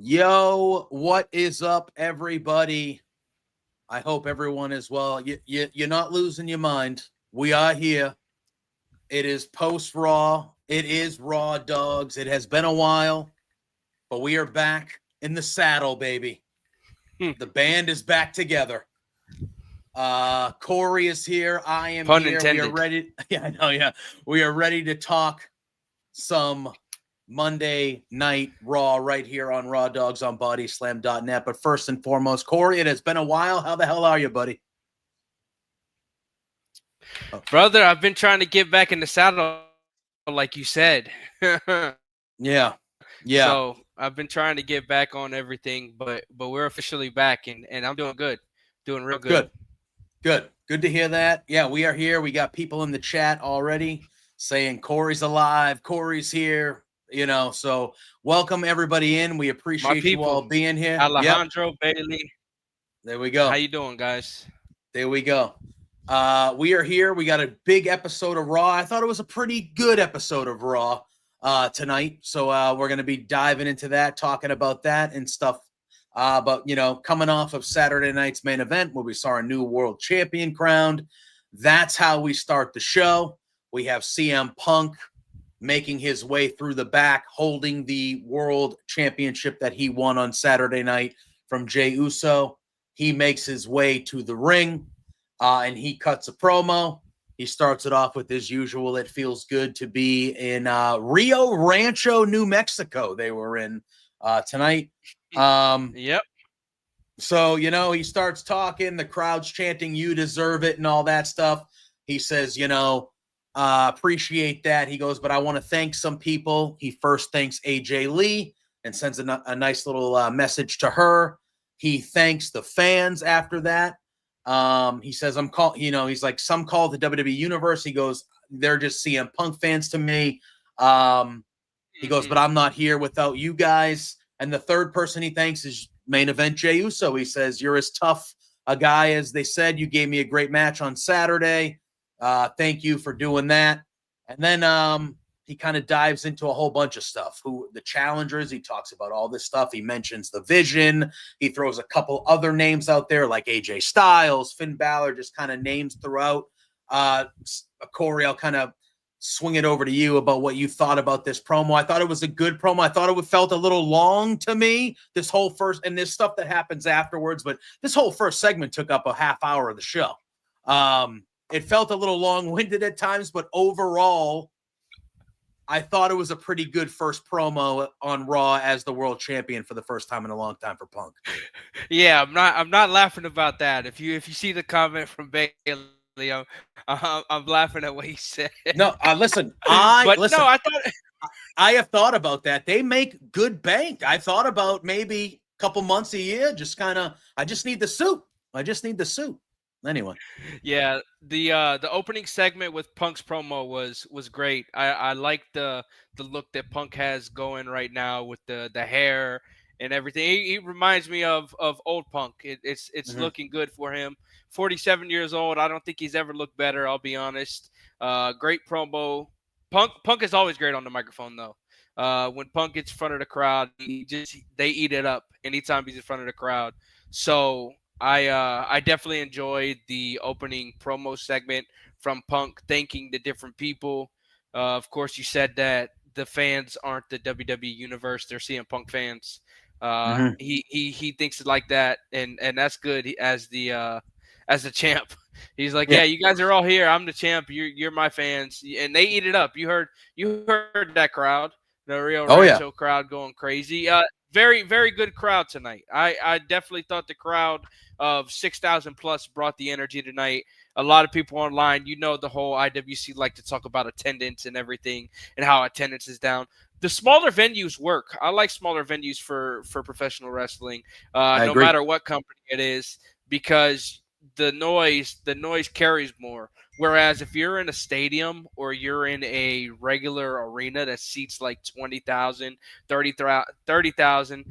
Yo, what is up, everybody? I hope everyone is well. You're not losing your mind. We are here. It is post-Raw. It is Raw Dogs. It has been a while, but we are back in the saddle, baby. The band is back together. Cory is here. I am Pun here. intended. We are ready. Yeah, I know. Yeah, we are ready to talk some Monday Night Raw right here on Raw Dogs on bodyslam.net. But first and foremost, Cory, it has been a while. How the hell are you, buddy? Brother, I've been trying to get back in the saddle, like you said. Yeah. So I've been trying to get back on everything, but we're officially back, and I'm doing good. Doing real good. Good to hear that. Yeah, we are here. We got people in the chat already saying Cory's alive. Cory's here. So welcome everybody in. We appreciate you all being here. Alejandro, Bailey. There we go. How you doing, guys? There we go. We are here. We got a big episode of Raw. I thought it was a pretty good episode of Raw tonight. So we're going to be diving into that, talking about that and stuff. But, coming off of Saturday night's main event where we saw a new world champion crowned, that's how we start the show. We have CM Punk making his way through the back, holding the world championship that he won on Saturday night from Jey Uso. He makes his way to the ring, and he cuts a promo. He starts it off with his usual, it feels good to be in Rio Rancho, New Mexico. They were in tonight. Yep. So, he starts talking, the crowd's chanting, you deserve it, and all that stuff. He says, appreciate that. He goes, but I want to thank some people. He first thanks AJ Lee and sends a nice little message to her. He thanks the fans after that. He says, he's like, some call the WWE Universe. He goes, they're just CM Punk fans to me. He goes, but I'm not here without you guys. And the third person he thanks is main event Jey Uso. He says, you're as tough a guy as they said. You gave me a great match on Saturday. Thank you for doing that. And then he kind of dives into a whole bunch of stuff. Who the challengers, he talks about all this stuff. He mentions the Vision. He throws a couple other names out there like AJ Styles, Finn Balor, just kind of names throughout. Cory, I'll kind of swing it over to you about what you thought about this promo. I thought it was a good promo. I thought it felt a little long to me, this whole first, and this stuff that happens afterwards, but this whole first segment took up a half hour of the show. It felt a little long-winded at times, but overall, I thought it was a pretty good first promo on Raw as the world champion for the first time in a long time for Punk. Yeah, I'm not laughing about that. If you see the comment from Bailey, I'm laughing at what he said. No, listen. I have thought about that. They make good bank. I thought about maybe a couple months a year. I just need the suit. Anyway. Yeah, the opening segment with Punk's promo was great. I like the look that Punk has going right now with the hair and everything. He reminds me of old Punk. It's looking good for him. 47 years old. I don't think he's ever looked better, I'll be honest. Great promo. Punk is always great on the microphone though. When Punk gets in front of the crowd, they eat it up anytime he's in front of the crowd. So I definitely enjoyed the opening promo segment from Punk, thanking the different people. Of course, you said that the fans aren't the WWE Universe; they're CM Punk fans. He thinks it like that, and that's good. As the champ, he's like, yeah, you guys are all here. I'm the champ. You're my fans, and they eat it up. You heard that crowd, the Rio Rancho crowd going crazy. Very, very good crowd tonight. I definitely thought the crowd of 6,000 plus brought the energy tonight. A lot of people online, the whole IWC like to talk about attendance and everything and how attendance is down. The smaller venues work. I like smaller venues for professional wrestling, no matter what company it is, because the noise carries more. Whereas if you're in a stadium or you're in a regular arena that seats like 20,000, 30,000,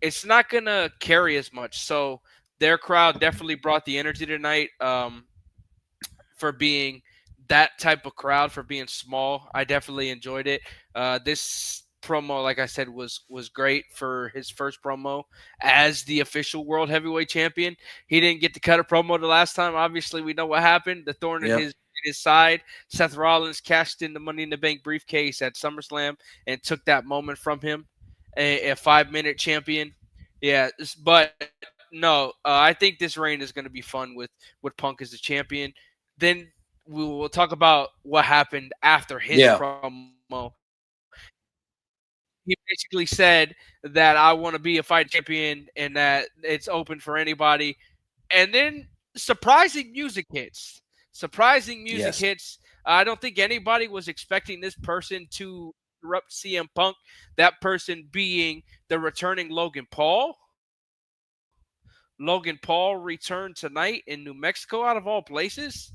it's not going to carry as much. So their crowd definitely brought the energy tonight for being that type of crowd, for being small. I definitely enjoyed it. This promo, like I said, was great for his first promo as the official world heavyweight champion. He didn't get to cut a promo the last time. Obviously, we know what happened. The thorn in Yep. his side. Seth Rollins cashed in the Money in the Bank briefcase at SummerSlam and took that moment from him. A 5-minute champion. Yeah, but no, I think this reign is going to be fun with Punk as a champion. Then we will talk about what happened after his Yeah. promo. He basically said that I want to be a fight champion and that it's open for anybody. And then surprising music hits. Surprising music Yes. hits. I don't think anybody was expecting this person to interrupt CM Punk. That person being the returning Logan Paul. Logan Paul returned tonight in New Mexico, out of all places.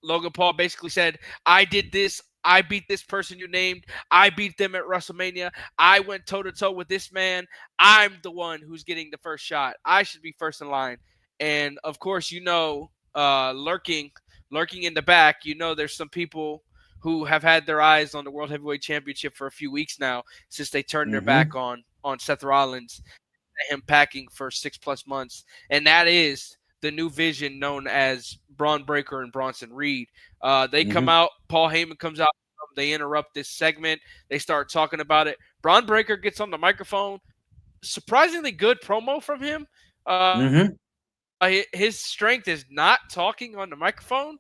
Logan Paul basically said, I did this. I beat this person you named. I beat them at WrestleMania. I went toe to toe with this man. I'm the one who's getting the first shot. I should be first in line. And of course, lurking in the back, there's some people who have had their eyes on the World Heavyweight Championship for a few weeks now since they turned their back on Seth Rollins, him packing for 6+ months. And that is the new vision known as Braun Breaker and Bronson Reed. They come out. Paul Heyman comes out. They interrupt this segment. They start talking about it. Braun Breaker gets on the microphone. Surprisingly good promo from him. His strength is not talking on the microphone.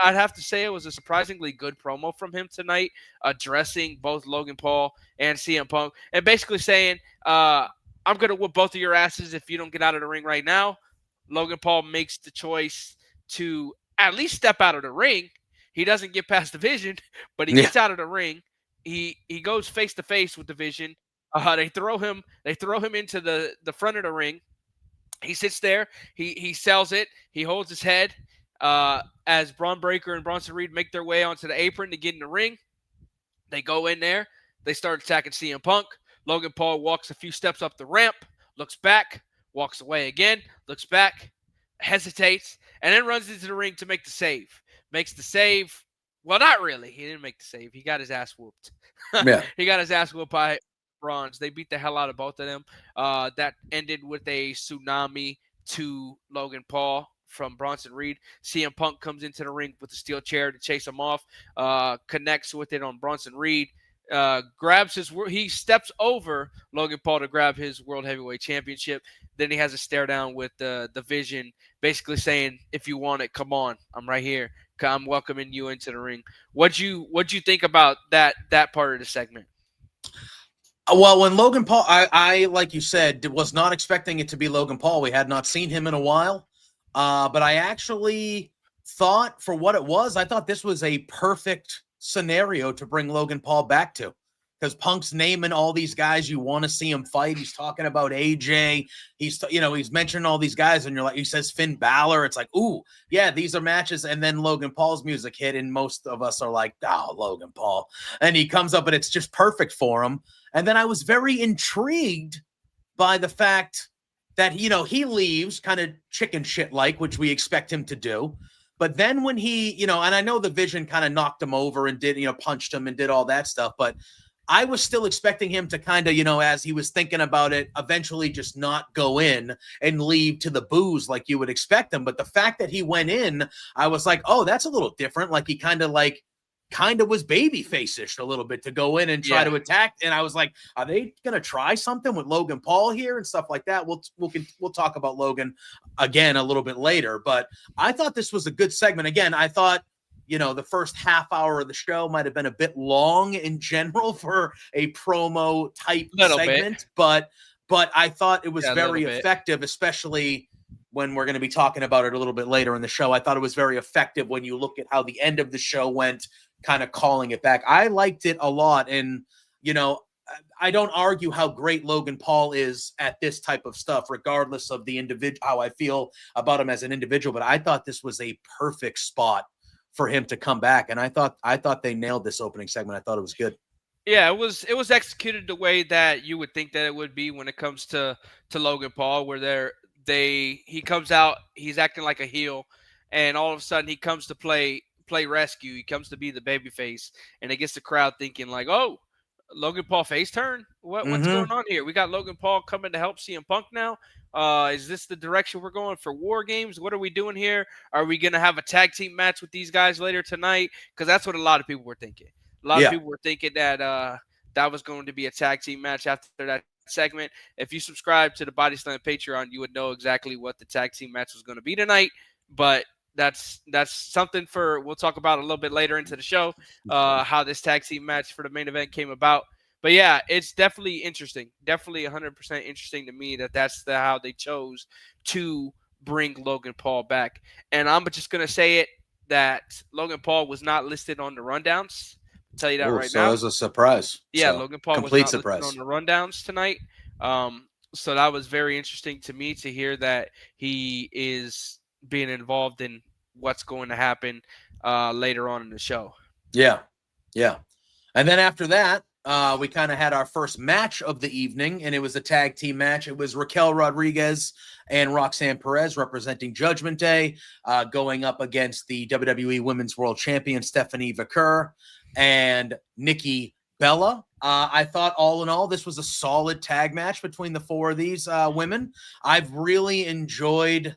I'd have to say it was a surprisingly good promo from him tonight, addressing both Logan Paul and CM Punk, and basically saying, I'm going to whoop both of your asses if you don't get out of the ring right now. Logan Paul makes the choice to at least step out of the ring. He doesn't get past the Vision, but he gets out of the ring. He goes face to face with the Vision. They throw him into the front of the ring. He sits there. He sells it. He holds his head as Braun Breaker and Bronson Reed make their way onto the apron to get in the ring. They go in there. They start attacking CM Punk. Logan Paul walks a few steps up the ramp, looks back, walks away again, looks back, hesitates, and then runs into the ring to make the save. Makes the save. Well, not really. He didn't make the save. He got his ass whooped. He got his ass whooped by Bronze. They beat the hell out of both of them. That ended with a tsunami to Logan Paul from Bronson Reed. CM Punk comes into the ring with a steel chair to chase him off, connects with it on Bronson Reed, he steps over Logan Paul to grab his World Heavyweight Championship. Then he has a stare down with the Vision, basically saying, if you want it, come on. I'm right here. I'm welcoming you into the ring. What'd you think about that part of the segment? Well, when Logan Paul, I like you said, was not expecting it to be Logan Paul. We had not seen him in a while. But I actually thought, for what it was, I thought this was a perfect scenario to bring Logan Paul back to, because Punk's naming all these guys you want to see him fight. He's talking about AJ. He's mentioning all these guys, and you're like, he says Finn Balor. It's like, ooh, yeah, these are matches. And then Logan Paul's music hit, and most of us are like, oh, Logan Paul. And he comes up, and it's just perfect for him. And then I was very intrigued by the fact that, he leaves kind of chicken shit like, which we expect him to do. But then when he, and I know the Vision kind of knocked him over and did, punched him and did all that stuff. But I was still expecting him to kind of, as he was thinking about it, eventually just not go in and leave to the booze like you would expect him. But the fact that he went in, I was like, oh, that's a little different. Like he kind of was babyface-ish a little bit to go in and try to attack. And I was like, are they going to try something with Logan Paul here and stuff like that? We'll talk about Logan again a little bit later, but I thought this was a good segment. Again, I thought, the first half hour of the show might've been a bit long in general for a promo type segment, but I thought it was very effective, especially when we're going to be talking about it a little bit later in the show. I thought it was very effective when you look at how the end of the show went, kind of calling it back. I liked it a lot. And, I don't argue how great Logan Paul is at this type of stuff, regardless of the individual, how I feel about him as an individual. But I thought this was a perfect spot for him to come back. And I thought they nailed this opening segment. I thought it was good. Yeah, it was executed the way that you would think that it would be when it comes to Logan Paul, where he comes out, he's acting like a heel, and all of a sudden he comes to play play rescue. He comes to be the babyface, and it gets the crowd thinking like, "Oh, Logan Paul face turn? What's Mm-hmm. going on here? We got Logan Paul coming to help CM Punk now. Is this the direction we're going for War Games? What are we doing here? Are we gonna have a tag team match with these guys later tonight? Because that's what a lot of people were thinking. A lot of Yeah. people were thinking that that was going to be a tag team match after that segment. If you subscribe to the Body Slam Patreon, you would know exactly what the tag team match was going to be tonight. But that's something for we'll talk about a little bit later into the show. How this tag team match for the main event came about. But yeah, it's definitely interesting. Definitely 100% interesting to me that that's how they chose to bring Logan Paul back. And I'm just gonna say it that Logan Paul was not listed on the rundowns. I'll tell you that right So now. it was a surprise. Yeah, So, Logan Paul was complete not listed surprise. on the rundowns tonight. So that was very interesting to me to hear that he is being involved in what's going to happen later on in the show. Yeah. Yeah. And then after that, we kind of had our first match of the evening, and it was a tag team match. It was Raquel Rodriguez and Roxanne Perez representing Judgment Day, going up against the WWE Women's World Champion Stephanie Vaquer and Nikki Bella. I thought all in all, this was a solid tag match between the four of these women. I've really enjoyed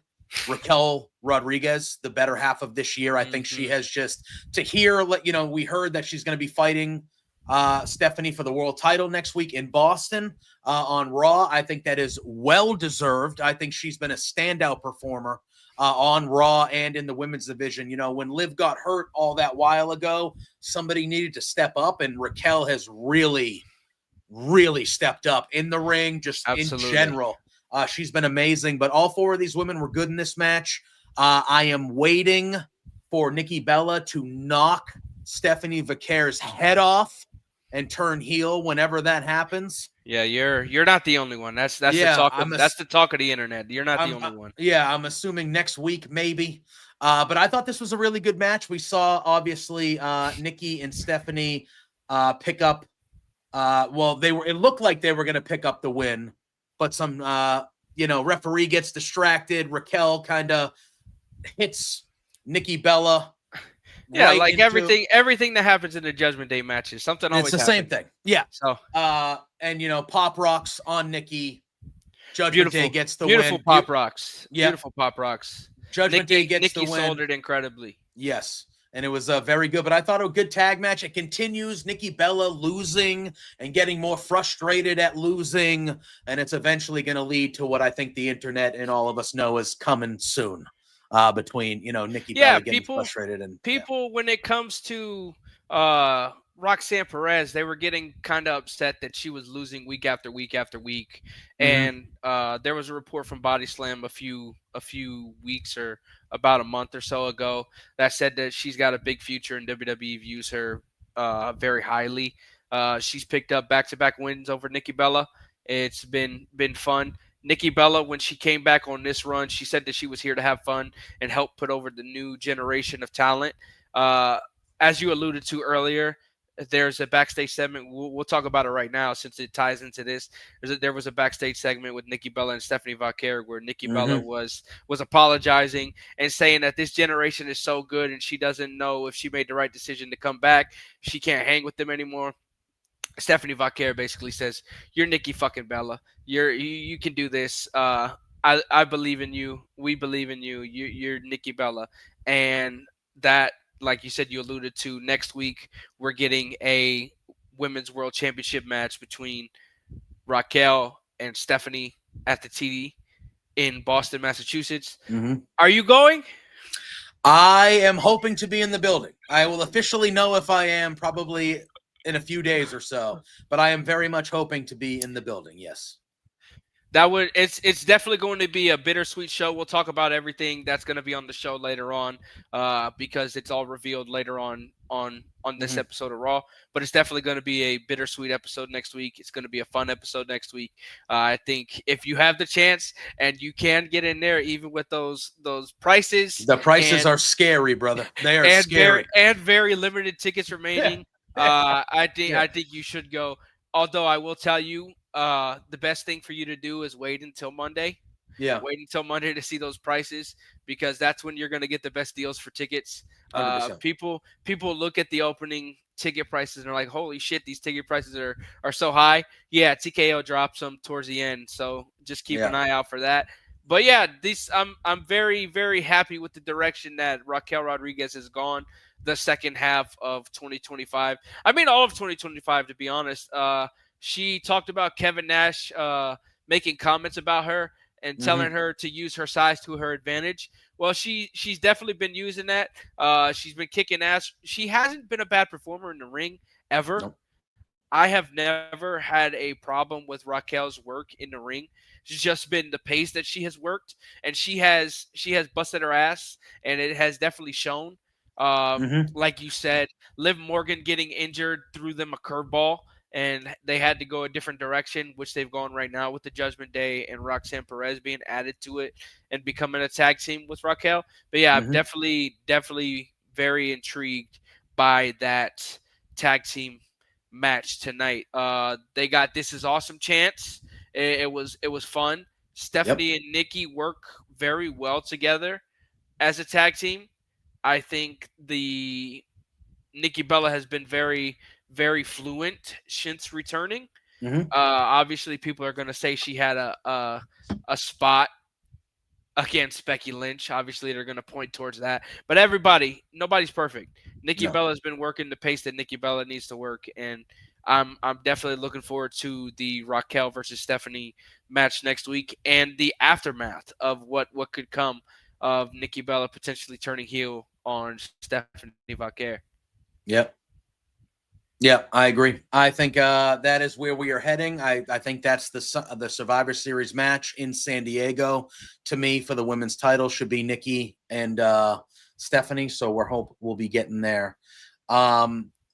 Raquel Rodriguez, the better half of this year. I think she has just to hear, we heard that she's going to be fighting Stephanie for the world title next week in Boston on Raw. I think that is well deserved. I think she's been a standout performer on Raw and in the women's division. When Liv got hurt all that while ago, somebody needed to step up, and Raquel has really, really stepped up in the ring, just in general. She's been amazing, but all four of these women were good in this match. I am waiting for Nikki Bella to knock Stephanie Vaquer's head off and turn heel whenever that happens. Yeah, you're not the only one. That's the talk. That's the talk of the internet. You're not the only one. Yeah, I'm assuming next week maybe. But I thought this was a really good match. We saw obviously Nikki and Stephanie pick up. It looked like they were going to pick up the win, but some referee gets distracted. Raquel kind of hits Nikki Bella. Yeah, right, like everything that happens in the Judgment Day matches, something always happens. It's the same thing. Yeah. So, and Pop Rocks on Nikki. Judgment Day gets the win. Beautiful Pop Rocks. Yeah. Beautiful Pop Rocks. Judgment Day gets the win. Nikki sold it incredibly. Yes. And it was very good, but I thought a good tag match. It continues. Nikki Bella losing and getting more frustrated at losing, and it's eventually going to lead to what I think the internet and all of us know is coming soon. Between Nikki Bella getting frustrated and people when it comes to Roxanne Perez, they were getting kind of upset that she was losing week after week after week, and there was a report from Body Slam a few weeks or about a month or so ago that said that she's got a big future and WWE views her very highly. She's picked up back-to-back wins over Nikki Bella. It's been fun. Nikki Bella, when she came back on this run, she said that she was here to have fun and help put over the new generation of talent. As you alluded to earlier, there's a backstage segment. We'll talk about it right now since it ties into this. There was a backstage segment with Nikki Bella and Stephanie Vaquer where Nikki Bella was apologizing and saying that this generation is so good and she doesn't know if she made the right decision to come back. She can't hang with them anymore. Stephanie Vaquer basically says, "You're Nikki fucking Bella. You can do this. I believe in you. We believe in you. You're Nikki Bella." And that, like you said, you alluded to, next week we're getting a Women's World Championship match between Raquel and Stephanie at the TD in Boston, Massachusetts. Are you going? I am hoping to be in the building. I will officially know if I am probably in a few days or so, but I am very much hoping to be in the building. Yes. It's definitely going to be a bittersweet show. We'll talk about everything that's going to be on the show later on, because it's all revealed later on this episode of Raw. But it's definitely going to be a bittersweet episode next week. It's going to be a fun episode next week. I think if you have the chance and you can get in there, even with those prices, the prices are scary, brother. They are scary and very limited tickets remaining. I think you should go. Although I will tell you, the best thing for you to do is wait until Monday, Yeah, Wait until Monday to see those prices, because that's when you're going to get the best deals for tickets. 100%. People look at the opening ticket prices and they're like, holy shit, these ticket prices are so high. Yeah, TKO drops them towards the end, so just keep Yeah. an eye out for that. But yeah, I'm very, very happy with the direction that Raquel Rodriguez has gone the second half of 2025. I mean, all of 2025, to be honest. She talked about Kevin Nash making comments about her and Mm-hmm. telling her to use her size to her advantage. Well, she's definitely been using that. She's been kicking ass. She hasn't been a bad performer in the ring ever. Nope. I have never had a problem with Raquel's work in the ring. It's just been the pace that she has worked, and she has busted her ass, and it has definitely shown. Mm-hmm. Like you said, Liv Morgan getting injured threw them a curveball, and they had to go a different direction, which they've gone right now with the Judgment Day and Roxanne Perez being added to it and becoming a tag team with Raquel. But yeah, I'm Mm-hmm. definitely very intrigued by that tag team match tonight. They got "This Is Awesome" chants. It was fun. Yep. Stephanie and Nikki work very well together as a tag team. I think the Nikki Bella has been very, very fluent since returning. Mm-hmm. Obviously, people are going to say she had a spot against Becky Lynch. Obviously, they're going to point towards that. But nobody's perfect. Nikki No. Bella's been working the pace that Nikki Bella needs to work, and I'm definitely looking forward to the Raquel versus Stephanie match next week and the aftermath of what could come of Nikki Bella potentially turning heel on Stephanie Vaquer. Yep. Yeah, I agree. I think that is where we are heading. I think that's the Survivor Series match in San Diego. To me, for the women's title, should be Nikki and Stephanie. So we'll be getting there.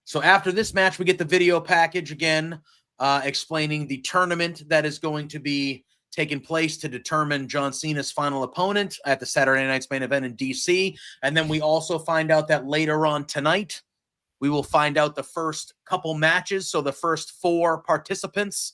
So after this match, we get the video package again, explaining the tournament that is going to be taking place to determine John Cena's final opponent at the Saturday Night's Main Event in DC. And then we also find out that later on tonight, we will find out the first couple matches. So the first 4 participants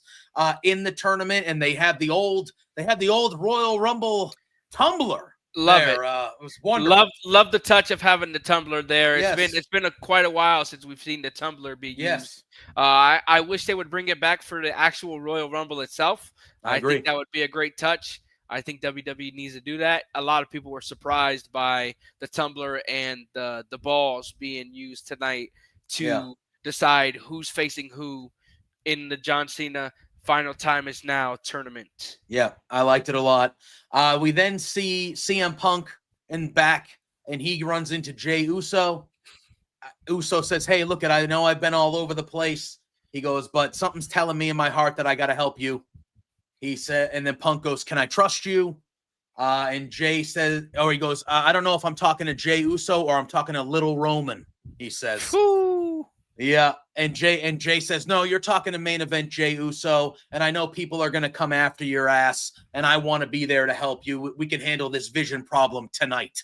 in the tournament, and they have the old Royal Rumble tumbler. Love there. it. It was wonderful. Love the touch of having the tumbler there. Yes. It's been quite a while since we've seen the tumbler be used. Yes. I wish they would bring it back for the actual Royal Rumble itself. I agree. think that would be a great touch. I think WWE needs to do that. A lot of people were surprised by the tumbler and the balls being used tonight to decide who's facing who in the John Cena Final Time Is Now tournament. Yeah, I liked it a lot. We then see CM Punk back, and he runs into Jey Uso. Uso says, "Hey, look, I know I've been all over the place." He goes, "But something's telling me in my heart that I got to help you." He said, and then Punk goes, "Can I trust you?" And Jay says, he goes, "I don't know if I'm talking to Jey Uso or I'm talking to Little Roman." He says, Woo. "Yeah." And Jay says, "No, you're talking to main event Jey Uso, and I know people are going to come after your ass, and I want to be there to help you. We can handle this vision problem tonight."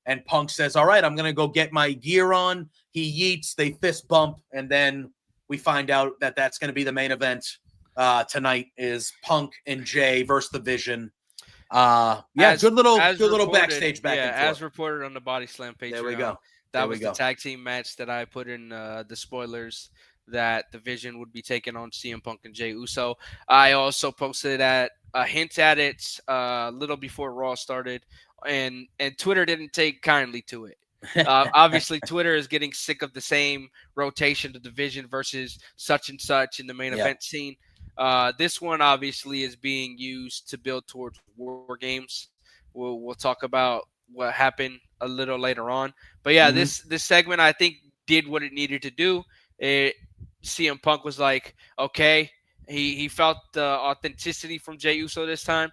And Punk says, "All right, I'm going to go get my gear on." He yeets, they fist bump, and then we find out that that's going to be the main event tonight is Punk and Jay versus the Vision. Good little backstage back and forth. As reported on the Body Slam Patreon. There we go. That was the tag team match that I put in the spoilers that the Vision would be taking on CM Punk and Jey Uso. I also posted a hint at it a little before Raw started, and Twitter didn't take kindly to it. Obviously, Twitter is getting sick of the same rotation to the Vision versus such and such in the main event scene. This one obviously is being used to build towards War Games. We'll talk about what happened a little later on. But yeah, this segment I think did what it needed to do. CM Punk was like, okay, he felt the authenticity from Jey Uso this time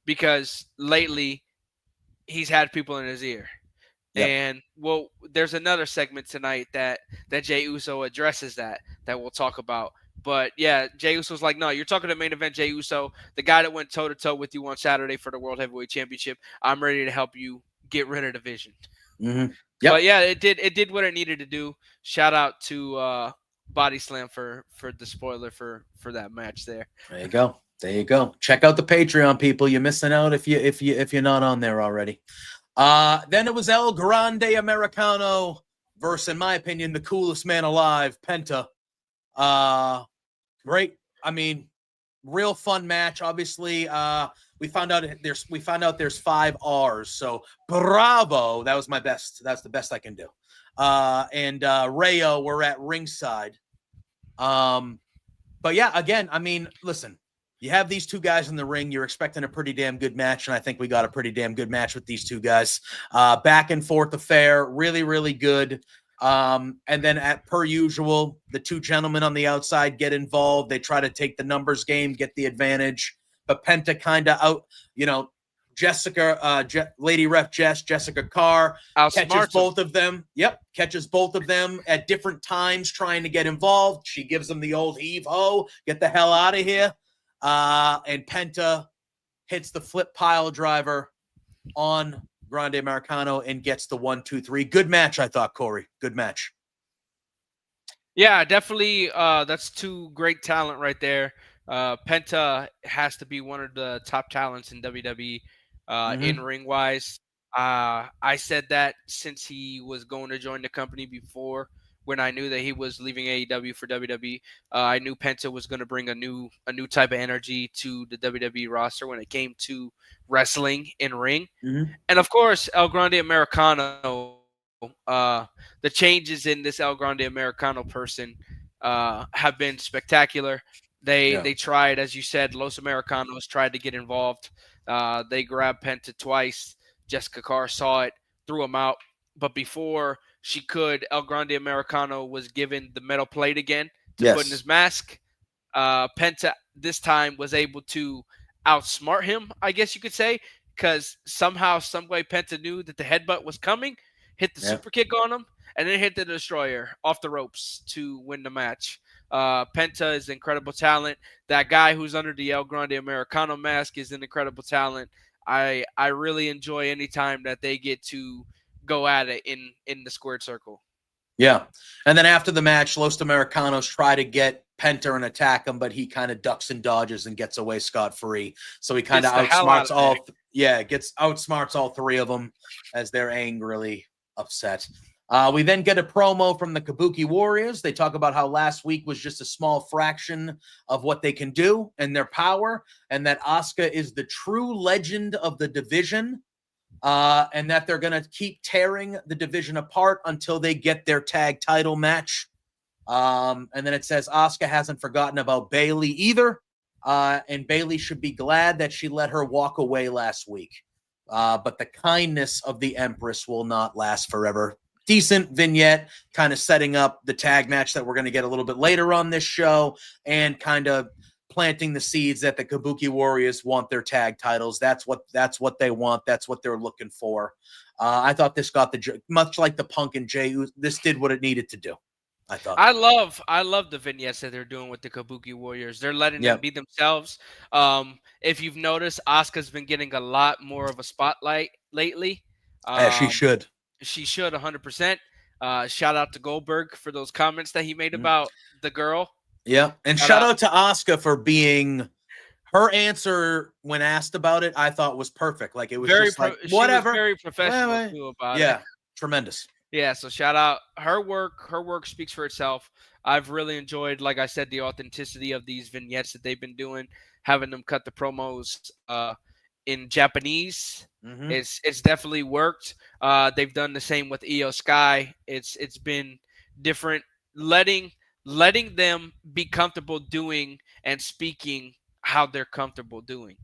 because lately he's had people in his ear. Yep. And well, there's another segment tonight that Jey Uso addresses that we'll talk about. But yeah, Jey Uso's like, no, you're talking to main event Jey Uso, the guy that went toe to toe with you on Saturday for the World Heavyweight Championship. I'm ready to help you get rid of the Vision. Yep. But yeah, it did what it needed to do. Shout out to Body Slam for the spoiler for that match there. There you go. There you go. Check out the Patreon, people. You're missing out if you're not on there already. Then it was El Grande Americano versus, in my opinion, the coolest man alive, Penta. Great. I mean, real fun match. Obviously, we found out there's 5 R's. So bravo. That was my best. That's the best I can do. And Rayo were at ringside. But yeah, again, I mean, listen, you have these 2 guys in the ring. You're expecting a pretty damn good match, and I think we got a pretty damn good match with these 2 guys. Back and forth affair, really, really good. And then, per usual, the 2 gentlemen on the outside get involved. They try to take the numbers game, get the advantage. But Penta kind of Jessica, Lady Ref Jessica Carr catches both of them. Yep, catches both of them at different times trying to get involved. She gives them the old heave-ho, get the hell out of here. And Penta hits the flip pile driver on Grande Americano and gets the 1, 2, 3. Good match, I thought, Corey. Good match. Yeah, definitely. That's 2 great talent right there. Penta has to be one of the top talents in WWE in ring wise. I said that since he was going to join the company before, when I knew that he was leaving AEW for WWE. I knew Penta was going to bring a new type of energy to the WWE roster when it came to wrestling in ring. And of course, El Grande Americano. The changes in this El Grande Americano person have been spectacular. They tried, as you said, Los Americanos tried to get involved. They grabbed Penta twice. Jessica Carr saw it, threw him out. But before she could, El Grande Americano was given the metal plate again to put in his mask. Penta this time was able to outsmart him, I guess you could say, because somehow, some way, Penta knew that the headbutt was coming, hit the super kick on him, and then hit the destroyer off the ropes to win the match. Penta is incredible talent. That guy who's under the El Grande Americano mask is an incredible talent. I really enjoy any time that they get to go at it in the squared circle. Yeah. And then after the match, Los Americanos try to get Penta and attack him, but he kind of ducks and dodges and gets away scot-free. So he kind of outsmarts outsmarts all 3 of them as they're angrily upset. We then get a promo from the Kabuki Warriors. They talk about how last week was just a small fraction of what they can do and their power, and that Asuka is the true legend of the division, and that they're going to keep tearing the division apart until they get their tag title match. And then it says Asuka hasn't forgotten about Bayley either, and Bayley should be glad that she let her walk away last week. But the kindness of the Empress will not last forever. Decent vignette, kind of setting up the tag match that we're going to get a little bit later on this show, and kind of planting the seeds that the Kabuki Warriors want their tag titles. That's what they want. That's what they're looking for. I thought this got much like the Punk and Jey. This did what it needed to do. I thought. I love the vignettes that they're doing with the Kabuki Warriors. They're letting them be themselves. If you've noticed, Asuka's been getting a lot more of a spotlight lately. As she should. She should 100%. Shout out to Goldberg for those comments that he made about the girl. Yeah, and shout out to Asuka for being her answer when asked about it. I thought was perfect. Like it was just like whatever. She was very professional too about it. Yeah, tremendous. Yeah, so shout out her work. Her work speaks for itself. I've really enjoyed, like I said, the authenticity of these vignettes that they've been doing, having them cut the promos in Japanese. It's definitely worked. They've done the same with Io Sky. It's been different, letting them be comfortable doing and speaking how they're comfortable doing.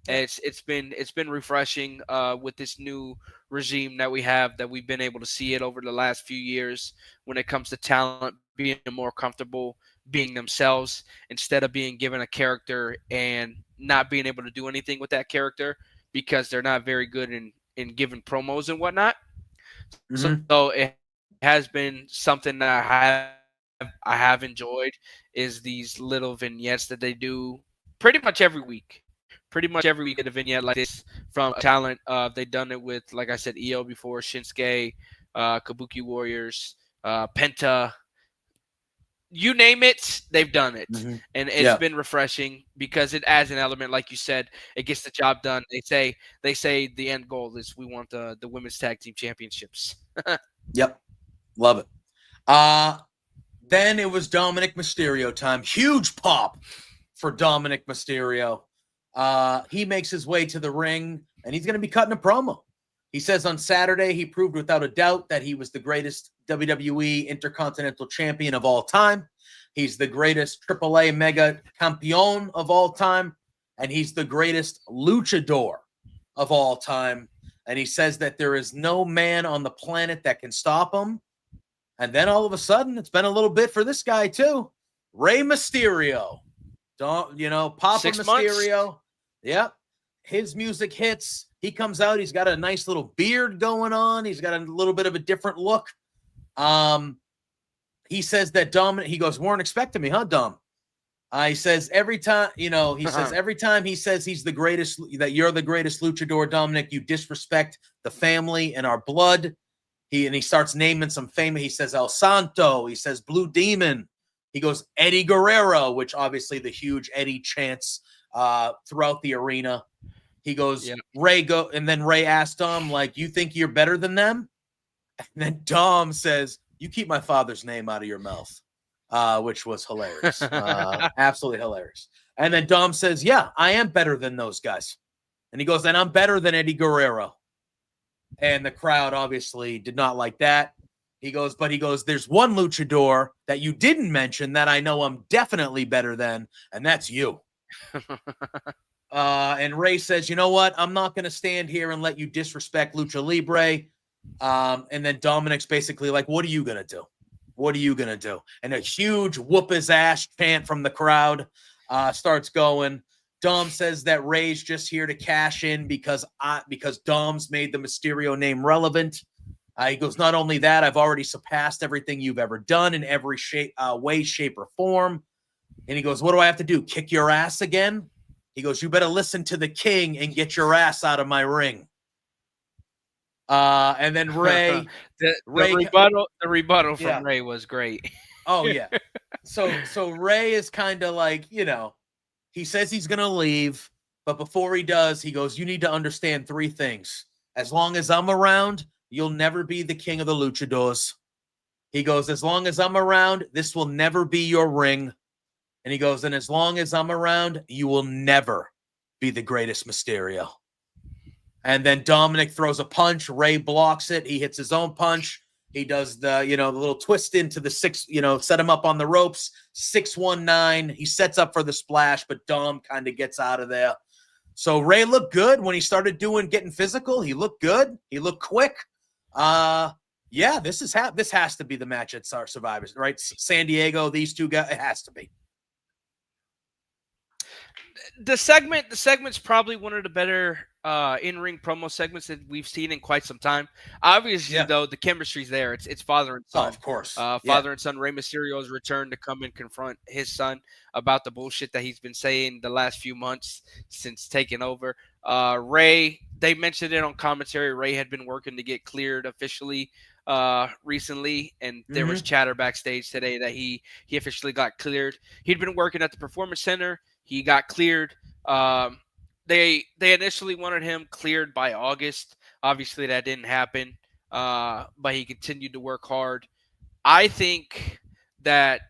It's been refreshing with this new regime that we've been able to see it over the last few years when it comes to talent being more comfortable being themselves instead of being given a character and not being able to do anything with that character because they're not very good in giving promos and whatnot. So it has been something that I have enjoyed is these little vignettes that they do pretty much every week. Pretty much every week, get a vignette like this from talent. They've done it with, like I said, Io before, Shinsuke, Kabuki Warriors, Penta. you name it, they've done it. Mm-hmm. And it's been refreshing because it adds an element, like you said, it gets the job done. They say the end goal is we want the women's tag team championships. Yep. Love it. Then it was Dominic Mysterio time. Huge pop for Dominic Mysterio. He makes his way to the ring, and he's going to be cutting a promo. He says on Saturday he proved without a doubt that he was the greatest WWE Intercontinental Champion of all time. He's the greatest AAA Mega Campeon of all time, and he's the greatest luchador of all time. And he says that there is no man on the planet that can stop him. And then all of a sudden, it's been a little bit for this guy too. Rey Mysterio. Papa Mysterio. Months. Yep. His music hits. He comes out. He's got a nice little beard going on. He's got a little bit of a different look. He says that Dominic, he goes, weren't expecting me, huh, Dom? He says every time, says every time he says he's the greatest, that you're the greatest luchador, Dominic, you disrespect the family and our blood. He starts naming some famous. He says El Santo. He says Blue Demon. He goes Eddie Guerrero, which obviously the huge Eddie chants throughout the arena. He goes Ray and then Ray asked Dom, like, you think you're better than them? And then Dom says, you keep my father's name out of your mouth, which was hilarious, absolutely hilarious. And then Dom says, yeah, I am better than those guys. And he goes, and I'm better than Eddie Guerrero. And the crowd obviously did not like that. He goes, there's one luchador that you didn't mention that I know I'm definitely better than, and that's you. And Ray says, you know what? I'm not going to stand here and let you disrespect Lucha Libre. And then Dominic's basically like, what are you going to do? What are you going to do? And a huge whoop his ass chant from the crowd starts going. Dom says that Ray's just here to cash in because Dom's made the Mysterio name relevant. He goes, not only that, I've already surpassed everything you've ever done in every way, shape, or form. And he goes, what do I have to do? Kick your ass again? He goes, you better listen to the king and get your ass out of my ring. And then Ray, the rebuttal from Ray was great. Oh yeah. So Ray is kind of like, he says he's going to leave, but before he does, he goes, you need to understand three things. As long as I'm around, you'll never be the king of the luchadors. He goes, as long as I'm around, this will never be your ring. And he goes, and as long as I'm around, you will never be the greatest Mysterio. And then Dominic throws a punch. Ray blocks it. He hits his own punch. He does the little twist into the six, set him up on the ropes. 619. He sets up for the splash, but Dom kind of gets out of there. So Ray looked good when he started getting physical. He looked good. He looked quick. This has to be the match at Survivor, right? San Diego, these two guys, it has to be. The segment's probably one of the better in-ring promo segments that we've seen in quite some time. Obviously, though, the chemistry's there. It's father and son. Oh, of course. Father and son. Rey Mysterio's return to come and confront his son about the bullshit that he's been saying the last few months since taking over. Ray, they mentioned it on commentary. Ray had been working to get cleared officially recently, and there was chatter backstage today that he officially got cleared. He'd been working at the Performance Center. He got cleared. They initially wanted him cleared by August. Obviously, that didn't happen, but he continued to work hard. I think that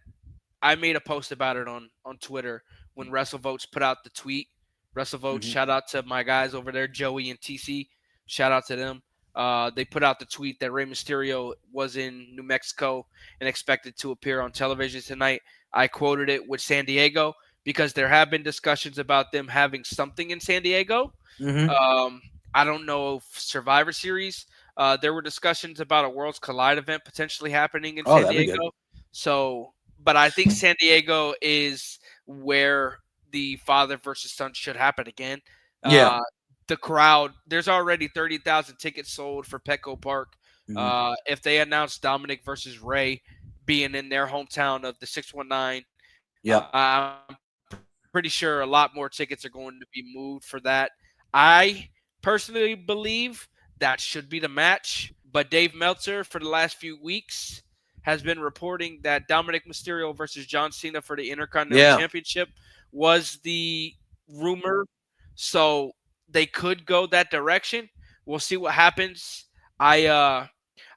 I made a post about it on Twitter when WrestleVotes put out the tweet. WrestleVotes, shout out to my guys over there, Joey and TC. Shout out to them. They put out the tweet that Rey Mysterio was in New Mexico and expected to appear on television tonight. I quoted it with San Diego, because there have been discussions about them having something in San Diego. I don't know if Survivor Series. There were discussions about a Worlds Collide event potentially happening in San Diego. So, but I think San Diego is where the father versus son should happen again. The crowd, there's already 30,000 tickets sold for Petco Park. If they announce Dominic versus Ray being in their hometown of the 619, I'm pretty sure a lot more tickets are going to be moved for that. I personally believe that should be the match, but Dave Meltzer for the last few weeks has been reporting that Dominic Mysterio versus John Cena for the Intercontinental Championship was the rumor. So they could go that direction. We'll see what happens. I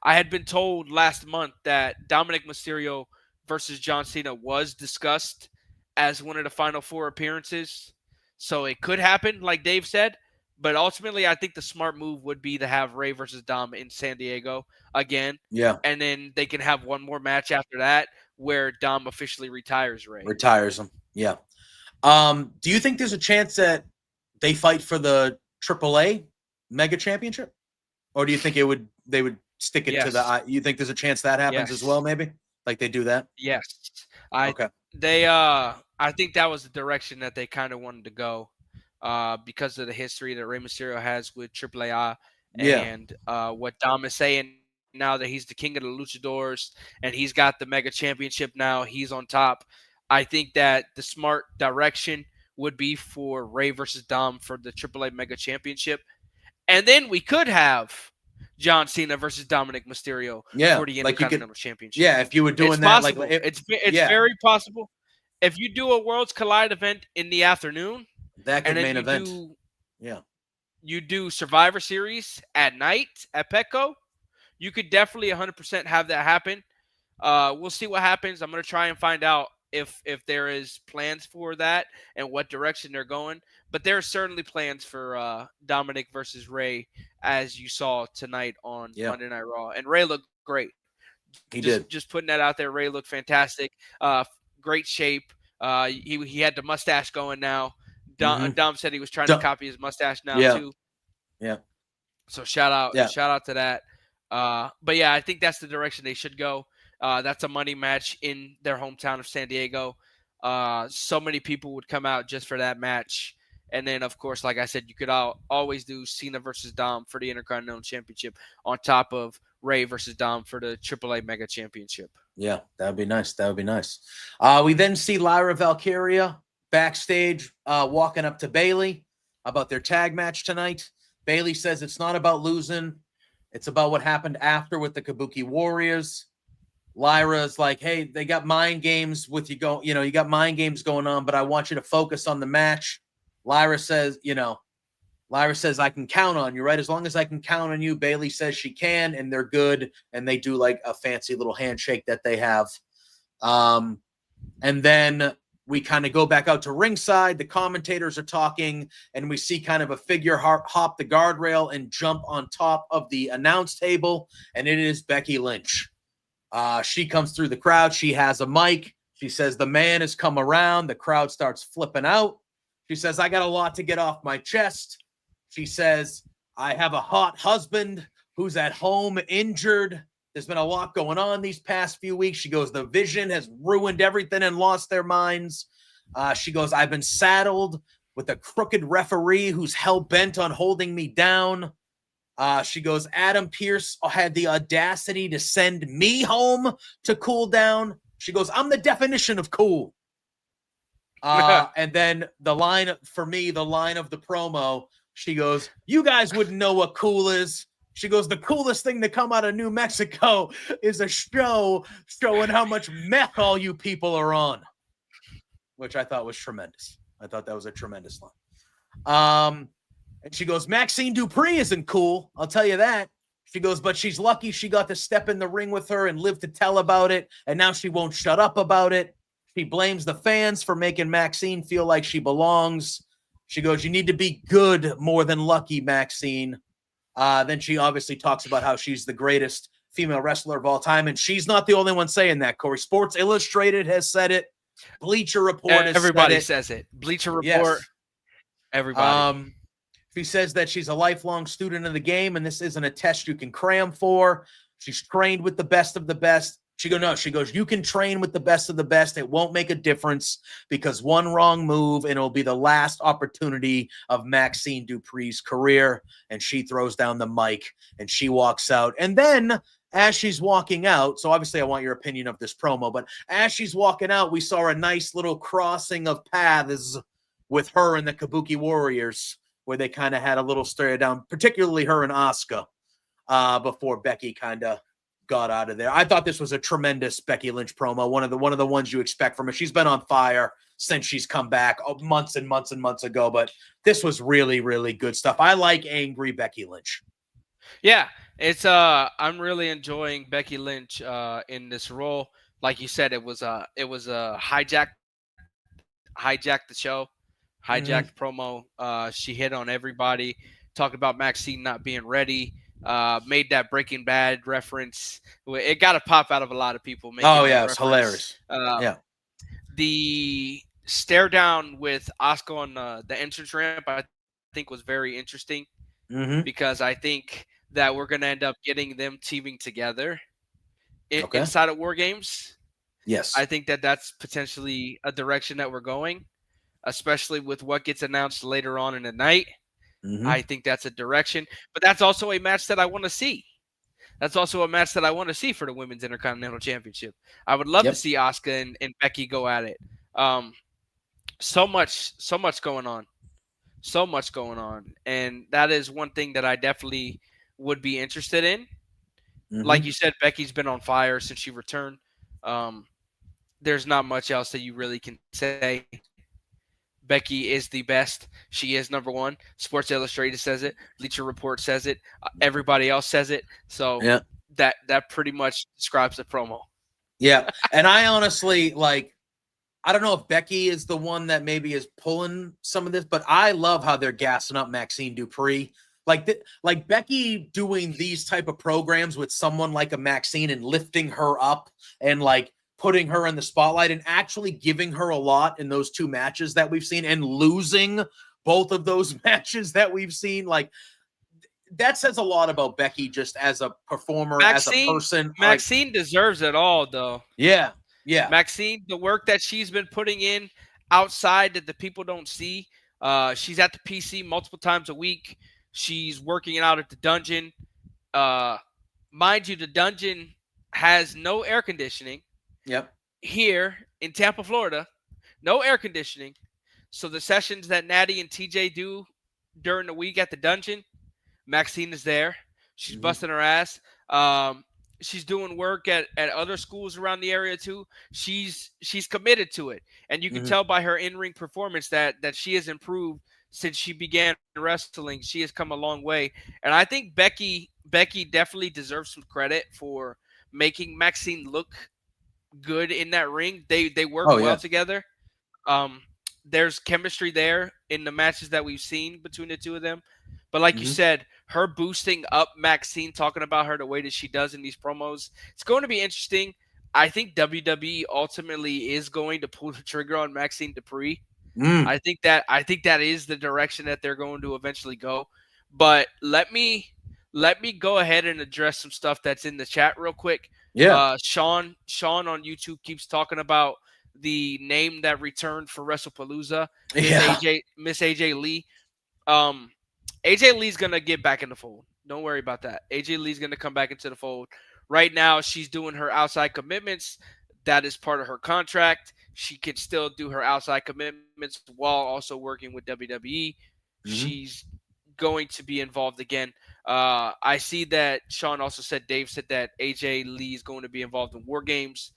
had been told last month that Dominic Mysterio versus John Cena was discussed as one of the final 4 appearances. So it could happen, like Dave said. But ultimately, I think the smart move would be to have Ray versus Dom in San Diego again. Yeah. And then they can have one more match after that where Dom officially retires Ray. Retires him. Yeah. Do you think there's a chance that they fight for the AAA Mega Championship? Or do you think they would stick it to the you think there's a chance that happens as well, maybe? Like they do that? Yes. I think that was the direction that they kind of wanted to go. Because of the history that Rey Mysterio has with AAA and what Dom is saying now that he's the king of the luchadors and he's got the Mega Championship now, he's on top. I think that the smart direction would be for Rey versus Dom for the AAA Mega Championship. And then we could have John Cena versus Dominic Mysterio for the Intercontinental Championship. Yeah, if you were doing it's that. Possible. Like, it's very possible. If you do a Worlds Collide event in the afternoon, that could main event. You do Survivor Series at night at Petco. You could definitely 100% have that happen. We'll see what happens. I'm going to try and find out if there is plans for that and what direction they're going. But there are certainly plans for Dominic versus Ray, as you saw tonight on Monday Night Raw. And Ray looked great. He did. Just putting that out there, Ray looked fantastic. Great shape. He had the mustache going now. Dom said he was trying to copy his mustache now too. Yeah. So shout out to that. But yeah, I think that's the direction they should go. That's a money match in their hometown of San Diego. So many people would come out just for that match. And then, of course, like I said, you could always do Cena versus Dom for the Intercontinental Championship on top of Ray versus Dom for the AAA Mega Championship. Yeah, that would be nice. We then see Lyra Valkyria backstage walking up to Bayley about their tag match tonight. Bayley says it's not about losing. It's about what happened after with the Kabuki Warriors. Lyra's like, hey, they got mind games with you you got mind games going on, but I want you to focus on the match. Lyra says, I can count on you, right? As long as I can count on you. Bayley says she can, and they're good. And they do like a fancy little handshake that they have. And then we kind of go back out to ringside. The commentators are talking, and we see kind of a figure hop the guardrail and jump on top of the announce table. And it is Becky Lynch. She comes through the crowd. She has a mic. She says, the man has come around. The crowd starts flipping out. She says, I got a lot to get off my chest. She says, I have a hot husband who's at home injured. There's been a lot going on these past few weeks. She goes, the vision has ruined everything and lost their minds. She goes, I've been saddled with a crooked referee who's hell-bent on holding me down. She goes, Adam Pearce had the audacity to send me home to cool down. She goes, I'm the definition of cool. And then the line of the promo, she goes, you guys wouldn't know what cool is. She goes, the coolest thing to come out of New Mexico is a show showing how much meth all you people are on, which I thought was tremendous. I thought that was a tremendous line. And she goes, Maxine Dupree isn't cool, I'll tell you that. She goes, but she's lucky she got to step in the ring with her and live to tell about it, and now she won't shut up about it. She blames the fans for making Maxine feel like she belongs. She goes, you need to be good more than lucky, Maxine. Then she obviously talks about how she's the greatest female wrestler of all time, and she's not the only one saying that, Corey. Sports Illustrated has said it. Bleacher Report has everybody said it. says it. Bleacher Report. Yes. Everybody. She says that she's a lifelong student of the game, and this isn't a test you can cram for. She's trained with the best of the best. She goes, you can train with the best of the best. It won't make a difference because one wrong move and it'll be the last opportunity of Maxine Dupree's career. And she throws down the mic and she walks out. And then as she's walking out, so obviously I want your opinion of this promo, but as she's walking out, we saw a nice little crossing of paths with her and the Kabuki Warriors, where they kind of had a little stare down, particularly her and Asuka, before Becky kind of got out of there. I thought this was a tremendous Becky Lynch promo. One of the ones you expect from her. She's been on fire since she's come back months and months and months ago, but this was really, really good stuff. I like angry Becky Lynch. Yeah, it's I'm really enjoying Becky Lynch in this role. Like you said, it was a hijack the show, hijacked promo. She hit on everybody, talked about Maxine not being ready, made that Breaking Bad reference. It got a pop out of a lot of people. Oh yeah, it's hilarious. Yeah, the stare down with Asuka on the entrance ramp, I think was very interesting because I think that we're going to end up getting them teaming together inside of War Games. Yes. I think that that's potentially a direction that we're going, especially with what gets announced later on in the night. I think that's a direction, but that's also a match that I want to see. That's also a match that I want to see for the Women's Intercontinental Championship. I would love to see Asuka and Becky go at it. So much going on. So much going on. And that is one thing that I definitely would be interested in. Like you said, Becky's been on fire since she returned. There's not much else that you really can say. Becky is the best. She is number one. Sports Illustrated says it. Bleacher Report says it. Everybody else says it. So that pretty much describes the promo. Yeah. And I honestly, like, I don't know if Becky is the one that maybe is pulling some of this, but I love how they're gassing up Maxine Dupree. Like Becky doing these type of programs with someone like a Maxine and lifting her up and like putting her in the spotlight and actually giving her a lot in those two matches that we've seen and losing both of those matches that we've seen. Like, that says a lot about Becky just as a performer, as a person. Maxine deserves it all, though. Yeah. Yeah. Maxine, the work that she's been putting in outside that the people don't see. She's at the PC multiple times a week. She's working out at the dungeon. Mind you, the dungeon has no air conditioning. Yep. Here in Tampa, Florida, no air conditioning. So the sessions that Natty and TJ do during the week at the dungeon, Maxine is there. She's busting her ass. She's doing work at other schools around the area too. She's committed to it. And you can tell by her in-ring performance that she has improved since she began wrestling. She has come a long way. And I think Becky definitely deserves some credit for making Maxine look good in that ring. They work well together. There's chemistry there in the matches that we've seen between the two of them. But like you said, her boosting up Maxine, talking about her the way that she does in these promos, it's going to be interesting. I think WWE ultimately is going to pull the trigger on Maxine Dupree. I think that is the direction that they're going to eventually go. But let me go ahead and address some stuff that's in the chat real quick. Yeah. Sean on YouTube keeps talking about the name that returned for WrestlePalooza, Miss AJ Lee. AJ Lee's gonna get back in the fold. Don't worry about that. AJ Lee's gonna come back into the fold. Right now, she's doing her outside commitments. That is part of her contract. She can still do her outside commitments while also working with WWE. She's going to be involved again. I see that Sean also said, Dave said that AJ Lee is going to be involved in War Games.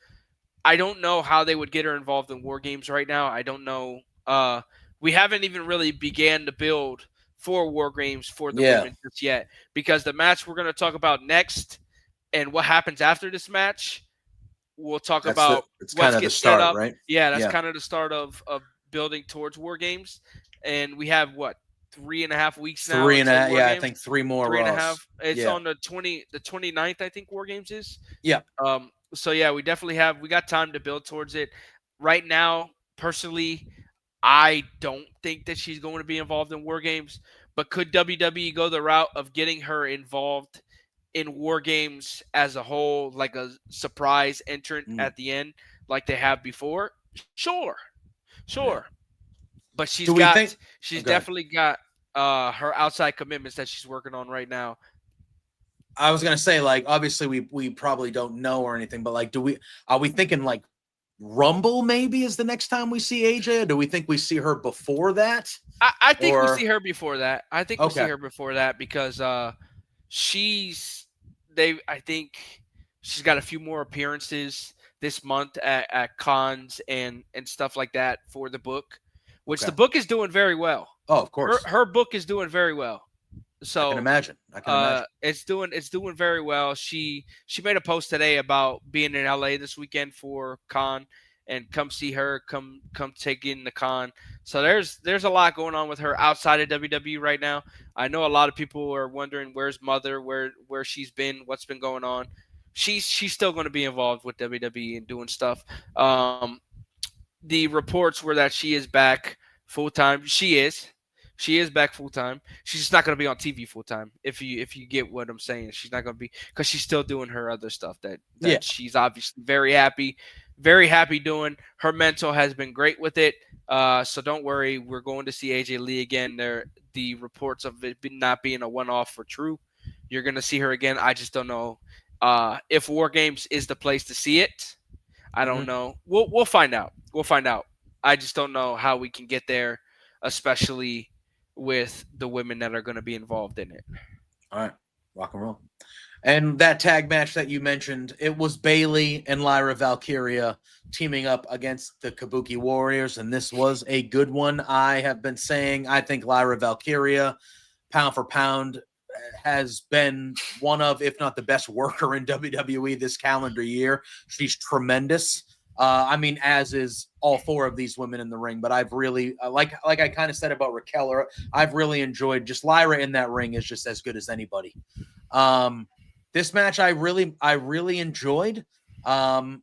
I don't know how they would get her involved in War Games right now. I don't know. We haven't even really began to build for War Games for the women just yet, because the match we're going to talk about next and what happens after this match, we'll talk about. It's kind of the start, right? Yeah, that's kind of the start of building towards War Games. And we have, 3.5 weeks now? 3.5, I think 3 more. 3.5. It's on the 29th, I think War Games is. Yeah. So yeah, we got time to build towards it. Right now, personally, I don't think that she's going to be involved in War Games, but could WWE go the route of getting her involved in War Games as a whole, like a surprise entrant at the end, like they have before? Sure. Yeah. But she's definitely got her outside commitments that she's working on right now. I was gonna say, like, obviously we probably don't know or anything, but like, are we thinking like Rumble maybe is the next time we see AJ? Or do we think we see her before that? I think we see her before that. I think we see her before that because I think She's got a few more appearances this month at cons and stuff like that for the book, which the Okay. book is doing very well. Oh, of Her course. her book is doing very well. I can So imagine. I can imagine. it's doing very well. She made a post today about being in LA this weekend for con, and come see her, come take in the con. So there's a lot going on with her outside of WWE right now. I know a lot of people are wondering where's Mother, where she's been, what's been going on. She's still going to be involved with WWE and doing stuff. The reports were that she is back full time. She is back full time. She's just not going to be on TV full time. If you get what I'm saying, she's not going to be, because she's still doing her other stuff that Yeah. she's obviously very happy doing. Her mental has been great with it. So don't worry, we're going to see AJ Lee again. The reports of it not being a one-off are true. You're going to see her again. I just don't know if War Games is the place to see it. I don't know. We'll find out. We'll find out. I just don't know how we can get there, especially with the women that are going to be involved in it. All right. Rock and roll. And that tag match that you mentioned, it was Bayley and Lyra Valkyria teaming up against the Kabuki Warriors, and this was a good one. I have been saying I think Lyra Valkyria, pound for pound, has been one of, if not the best worker in WWE this calendar year. She's tremendous. I mean, as is all four of these women in the ring, but I've really, like I kind of said about Raquel, I've really enjoyed just Lyra in that ring is just as good as anybody. This match I really enjoyed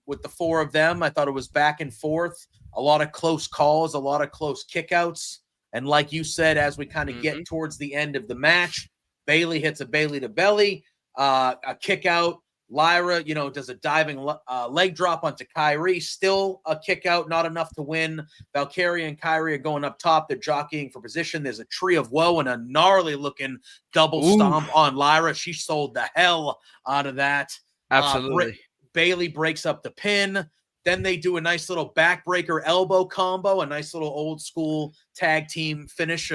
with the four of them. I thought it was back and forth, a lot of close calls, a lot of close kickouts. And like you said, as we kind of get towards the end of the match, Bayley hits a Bayley to belly, a kick out. Lyra, does a diving leg drop onto Kyrie. Still a kick out, not enough to win. Valkyria and Kyrie are going up top. They're jockeying for position. There's a tree of woe and a gnarly looking double stomp on Lyra. She sold the hell out of that. Absolutely. Bayley breaks up the pin. Then they do a nice little backbreaker elbow combo, a nice little old school tag team finish,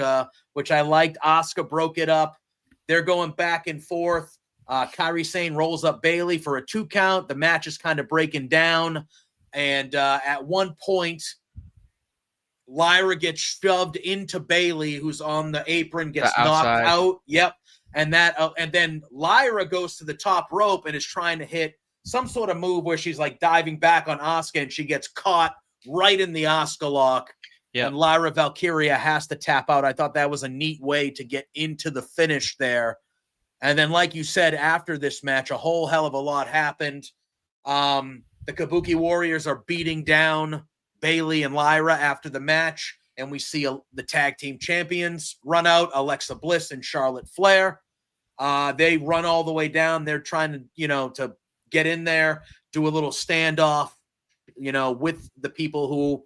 which I liked. Asuka broke it up. They're going back and forth. Kairi Sane rolls up Bayley for a 2 count. The match is kind of breaking down. And at one point, Lyra gets shoved into Bayley, who's on the apron, gets knocked out. Yep. And then Lyra goes to the top rope and is trying to hit some sort of move where she's like diving back on Asuka, and she gets caught right in the Asuka lock. Yep. And Lyra Valkyria has to tap out. I thought that was a neat way to get into the finish there. And then, like you said, after this match, a whole hell of a lot happened. The Kabuki Warriors are beating down Bayley and Lyra after the match, and we see the tag team champions run out, Alexa Bliss and Charlotte Flair. They run all the way down. They're trying to get in there, do a little standoff, with the people who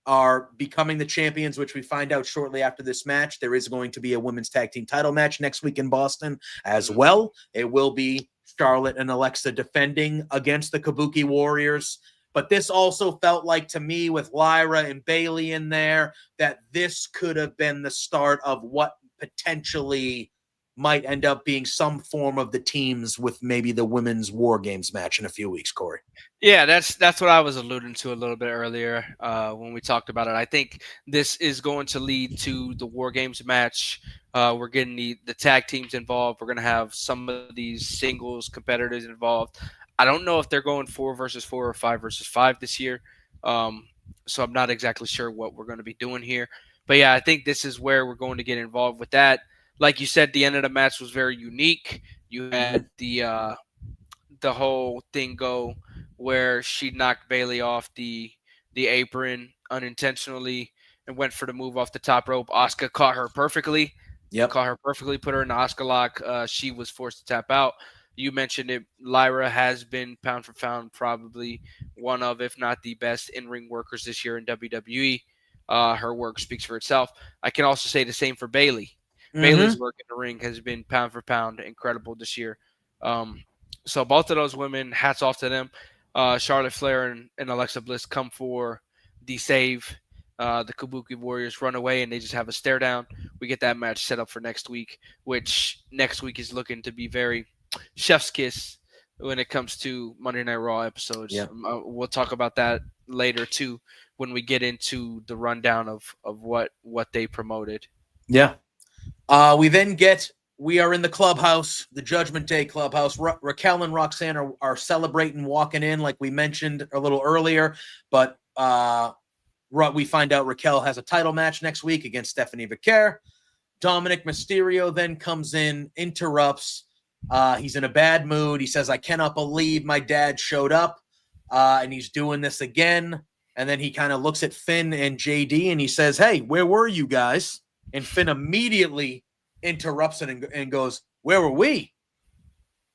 are becoming the champions, which we find out shortly after this match. There is going to be a women's tag team title match next week in Boston as well. It will be Charlotte and Alexa defending against the Kabuki Warriors. But this also felt like, to me, with Lyra and Bayley in there, that this could have been the start of what potentially might end up being some form of the teams with maybe the women's War Games match in a few weeks, Corey. Yeah, that's what I was alluding to a little bit earlier when we talked about it. I think this is going to lead to the War Games match. We're getting the tag teams involved. We're going to have some of these singles competitors involved. I don't know if they're going 4 versus 4 or 5 versus 5 this year. So I'm not exactly sure what we're going to be doing here. But yeah, I think this is where we're going to get involved with that. Like you said, the end of the match was very unique. You had the whole thing go where she knocked Bayley off the apron unintentionally and went for the move off the top rope. Asuka caught her perfectly. Caught her perfectly, put her in the Asuka lock. She was forced to tap out. You mentioned it. Lyra has been pound for pound probably one of, if not the best in-ring workers this year in WWE. Her work speaks for itself. I can also say the same for Bayley. Bayley's work in the ring has been pound for pound incredible this year. So both of those women, hats off to them. Charlotte Flair and Alexa Bliss come for the save. The Kabuki Warriors run away and they just have a stare down. We get that match set up for next week, which next week is looking to be very chef's kiss when it comes to Monday Night Raw episodes. Yeah. We'll talk about that later too when we get into the rundown of what they promoted. Yeah. We are in the clubhouse, the Judgment Day clubhouse. Raquel and Roxanne are celebrating, walking in like we mentioned a little earlier. But we find out Raquel has a title match next week against Stephanie Vicaire. Dominic Mysterio then comes in, interrupts. He's in a bad mood. He says, I cannot believe my dad showed up. And he's doing this again. And then he kind of looks at Finn and JD and he says, hey, where were you guys? And Finn immediately interrupts it and goes, where were we?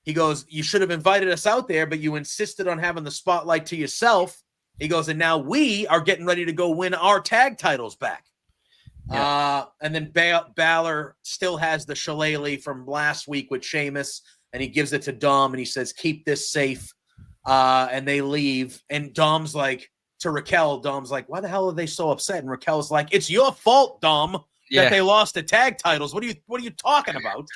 He goes, you should have invited us out there, but you insisted on having the spotlight to yourself. He goes, and now we are getting ready to go win our tag titles back. Yeah. And then Balor still has the shillelagh from last week with Sheamus, and he gives it to Dom, and he says, keep this safe. And they leave. And Dom's like, to Raquel, Dom's like, why the hell are they so upset? And Raquel's like, it's your fault, Dom, that they lost the tag titles. What are you talking about?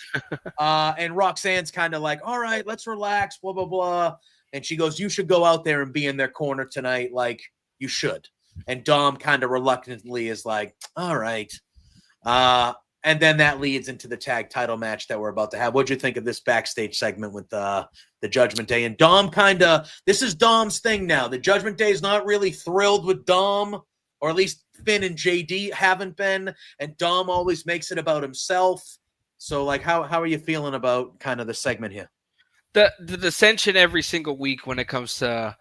And Roxanne's kind of like, all right, let's relax, blah, blah, blah. And she goes, you should go out there and be in their corner tonight. Like, you should. And Dom kind of reluctantly is like, all right. And then that leads into the tag title match that we're about to have. What'd you think of this backstage segment with the Judgment Day? And Dom this is Dom's thing now. The Judgment Day is not really thrilled with Dom, or at least Finn and JD haven't been. And Dom always makes it about himself. So, like, how are you feeling about kind of the segment here? The dissension every single week when it comes to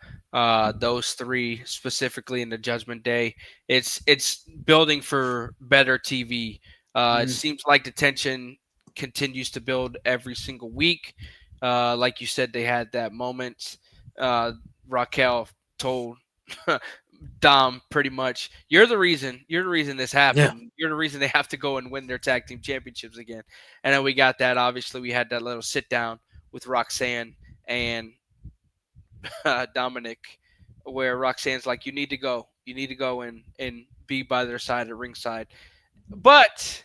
those three, specifically in the Judgment Day, it's building for better TV. It seems like the tension continues to build every single week. Like you said, they had that moment. Raquel told Dom pretty much, you're the reason this happened. Yeah. You're the reason they have to go and win their tag team championships again. And then we got that. Obviously, we had that little sit down with Roxanne and Dominic, where Roxanne's like, you need to go and be by their side at ringside. But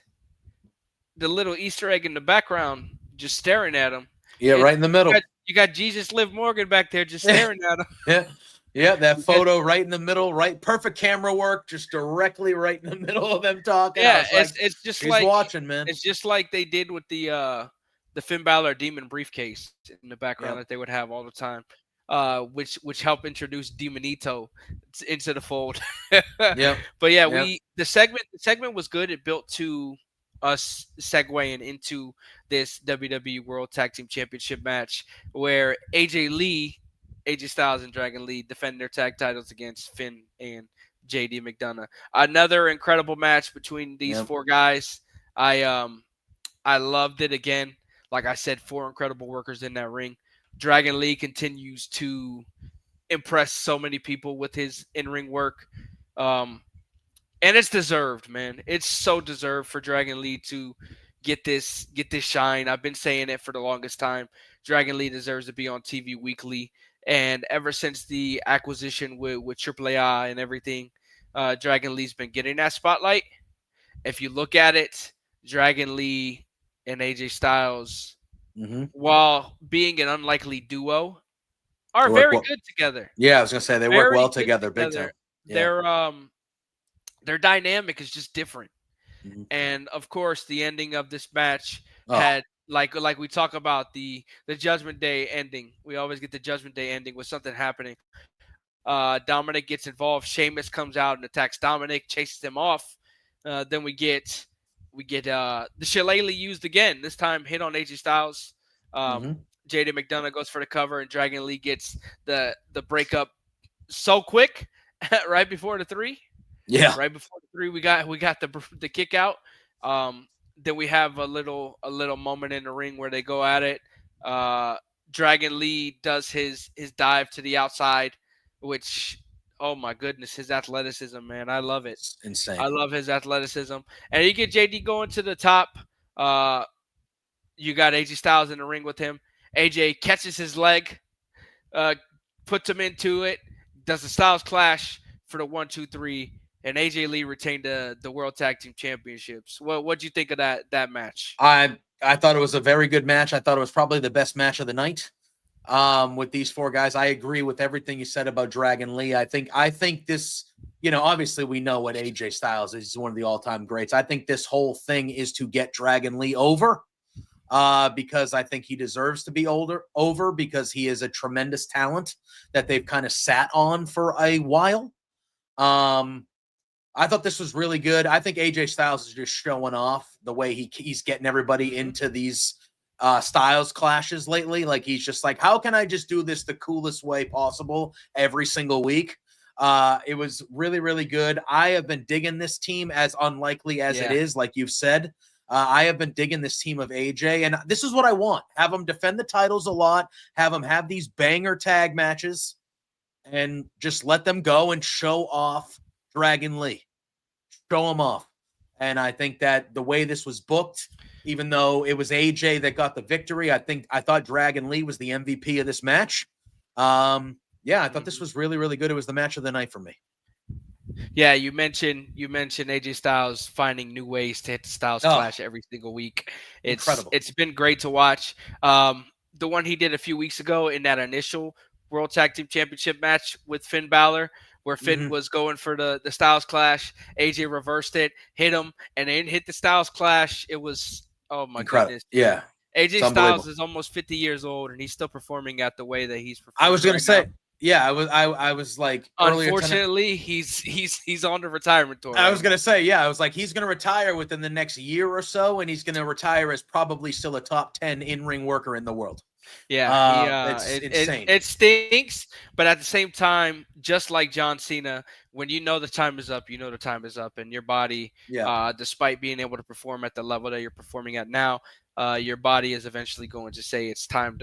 the little Easter egg in the background, just staring at him. Yeah, right in the middle. You got Jesus Liv Morgan back there just staring at him. Yeah, that photo right in the middle, right? Perfect camera work, just directly right in the middle of them talking. Yeah, it's just he's like watching, man. It's just like they did with the Finn Balor demon briefcase in the background that they would have all the time, which helped introduce Demonito into the fold. Yeah. But yeah, the segment was good. It built to us segueing into this WWE World Tag Team Championship match where AJ Styles and Dragon Lee defend their tag titles against Finn and JD McDonough. Another incredible match between these four guys. I loved it again. Like I said, four incredible workers in that ring. Dragon Lee continues to impress so many people with his in-ring work. And it's deserved, man. It's so deserved for Dragon Lee to get this shine. I've been saying it for the longest time. Dragon Lee deserves to be on TV weekly. And ever since the acquisition with AAA and everything, Dragon Lee's been getting that spotlight. If you look at it, Dragon Lee and AJ Styles, while being an unlikely duo, are very good together. Yeah, I was gonna say they work well together, big time. Yeah. Their dynamic is just different. And of course, the ending of this match had like we talk about the Judgment Day ending. We always get the Judgment Day ending with something happening. Dominic gets involved. Sheamus comes out and attacks Dominic, chases him off. Then we get the shillelagh used again. This time hit on AJ Styles. JD McDonough goes for the cover, and Dragon Lee gets the breakup so quick right before the 3. Yeah, right before the 3, we got the kick out. Then we have a little moment in the ring where they go at it. Dragon Lee does his dive to the outside, which, oh my goodness, his athleticism, man, I love it. It's insane. I love his athleticism. And you get JD going to the top. You got AJ Styles in the ring with him. AJ catches his leg, puts him into it, does the Styles Clash for the 1, 2, 3. And AJ Lee retained the World Tag Team Championships. What'd you think of that match? I thought it was a very good match. I thought it was probably the best match of the night. with these four guys. I agree with everything you said about Dragon Lee. I think this, obviously we know what AJ Styles is. He's one of the all-time greats. I think this whole thing is to get Dragon Lee over. Because I think he deserves to be over because he is a tremendous talent that they've kind of sat on for a while. I thought this was really good. I think AJ Styles is just showing off the way he's getting everybody into these styles clashes lately. Like he's just like, how can I just do this the coolest way possible every single week? It was really, really good. I have been digging this team, as unlikely as it is, like you've said. I have been digging this team of AJ, and this is what I want. Have them defend the titles a lot, have them have these banger tag matches, and just let them go and show off Dragon Lee. Show them off. And I think that the way this was booked, even though it was AJ that got the victory, I thought Dragon Lee was the MVP of this match. I thought this was really, really good. It was the match of the night for me. Yeah, you mentioned AJ Styles finding new ways to hit the Styles Clash every single week. Incredible. It's been great to watch. The one he did a few weeks ago in that initial World Tag Team Championship match with Finn Balor, where Finn was going for the Styles Clash, AJ reversed it, hit him, and then hit the Styles Clash. It was, oh my goodness. Yeah. AJ Styles is almost 50 years old, and he's still performing at the way that he's performing. I was going to say, yeah, I was like, unfortunately, he's on the retirement tour. I was going to say, yeah, I was like, he's going to retire within the next year or so, and he's going to retire as probably still a top 10 in-ring worker in the world. Yeah, it's insane. It stinks, but at the same time, just like John Cena, when you know the time is up, you know the time is up, and your body, despite being able to perform at the level that you're performing at now, your body is eventually going to say it's time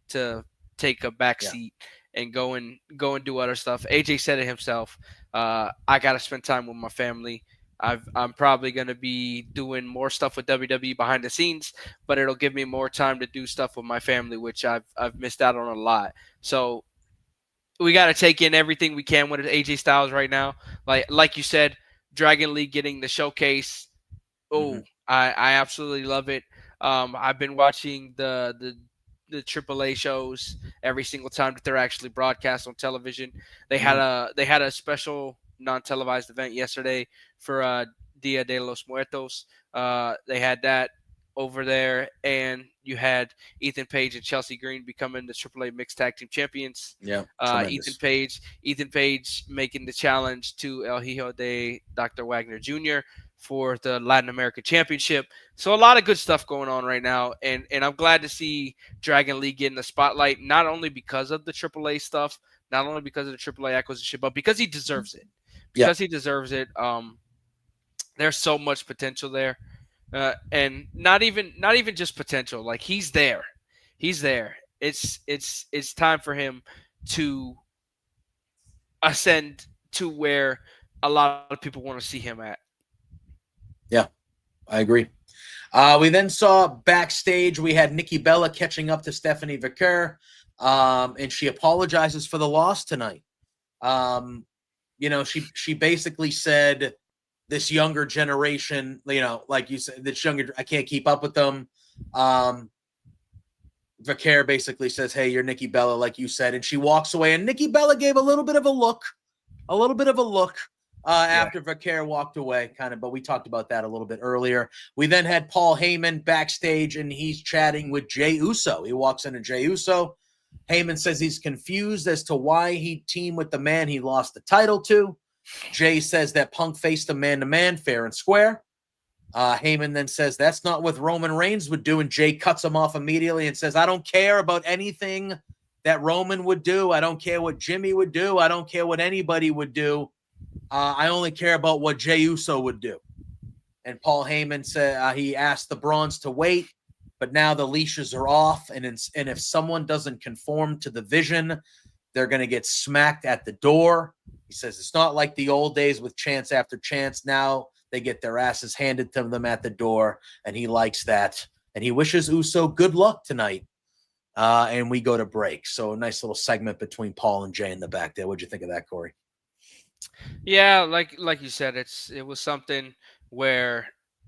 to take a back seat and go and do other stuff. AJ said it himself. I got to spend time with my family. I'm probably going to be doing more stuff with WWE behind the scenes, but it'll give me more time to do stuff with my family, which I've missed out on a lot. So we got to take in everything we can with AJ Styles right now. Like you said, Dragon Lee getting the showcase. Oh, I absolutely love it. I've been watching the AAA shows every single time that they're actually broadcast on television. They had a special non-televised event yesterday for Dia de los Muertos. They had that over there, and you had Ethan Page and Chelsea Green becoming the AAA Mixed Tag Team Champions. Yeah, Ethan Page making the challenge to El Hijo de Dr. Wagner Jr. for the Latin American Championship. So a lot of good stuff going on right now, and I'm glad to see Dragon Lee getting the spotlight, not only because of the AAA stuff, not only because of the AAA acquisition, but because he deserves it. He deserves it. There's so much potential there, and not even just potential. Like he's there. It's time for him to ascend to where a lot of people want to see him at. Yeah, I agree. We then saw backstage, we had Nikki Bella catching up to Stephanie Vaquer, and she apologizes for the loss tonight. She basically said, this younger generation, like you said, I can't keep up with them. Vaquer basically says, hey, you're Nikki Bella, like you said, and she walks away, and Nikki Bella gave a little bit of a look after Vaquer walked away, but we talked about that a little bit earlier. We then had Paul Heyman backstage, and he's chatting with Jey Uso. He walks into Jey Uso. Heyman says he's confused as to why he teamed with the man he lost the title to. Jey says that Punk faced him man-to-man, fair and square. Heyman then says that's not what Roman Reigns would do, and Jey cuts him off immediately and says, I don't care about anything that Roman would do. I don't care what Jimmy would do. I don't care what anybody would do. I only care about what Jey Uso would do. And Paul Heyman said he asked the Brawns to wait, but now the leashes are off, and if someone doesn't conform to the vision, they're going to get smacked at the door. He says it's not like the old days with chance after chance. Now they get their asses handed to them at the door, and he likes that. And he wishes Uso good luck tonight. And we go to break. So a nice little segment between Paul and Jey in the back there. What'd you think of that, Corey? Yeah, like you said, it was something where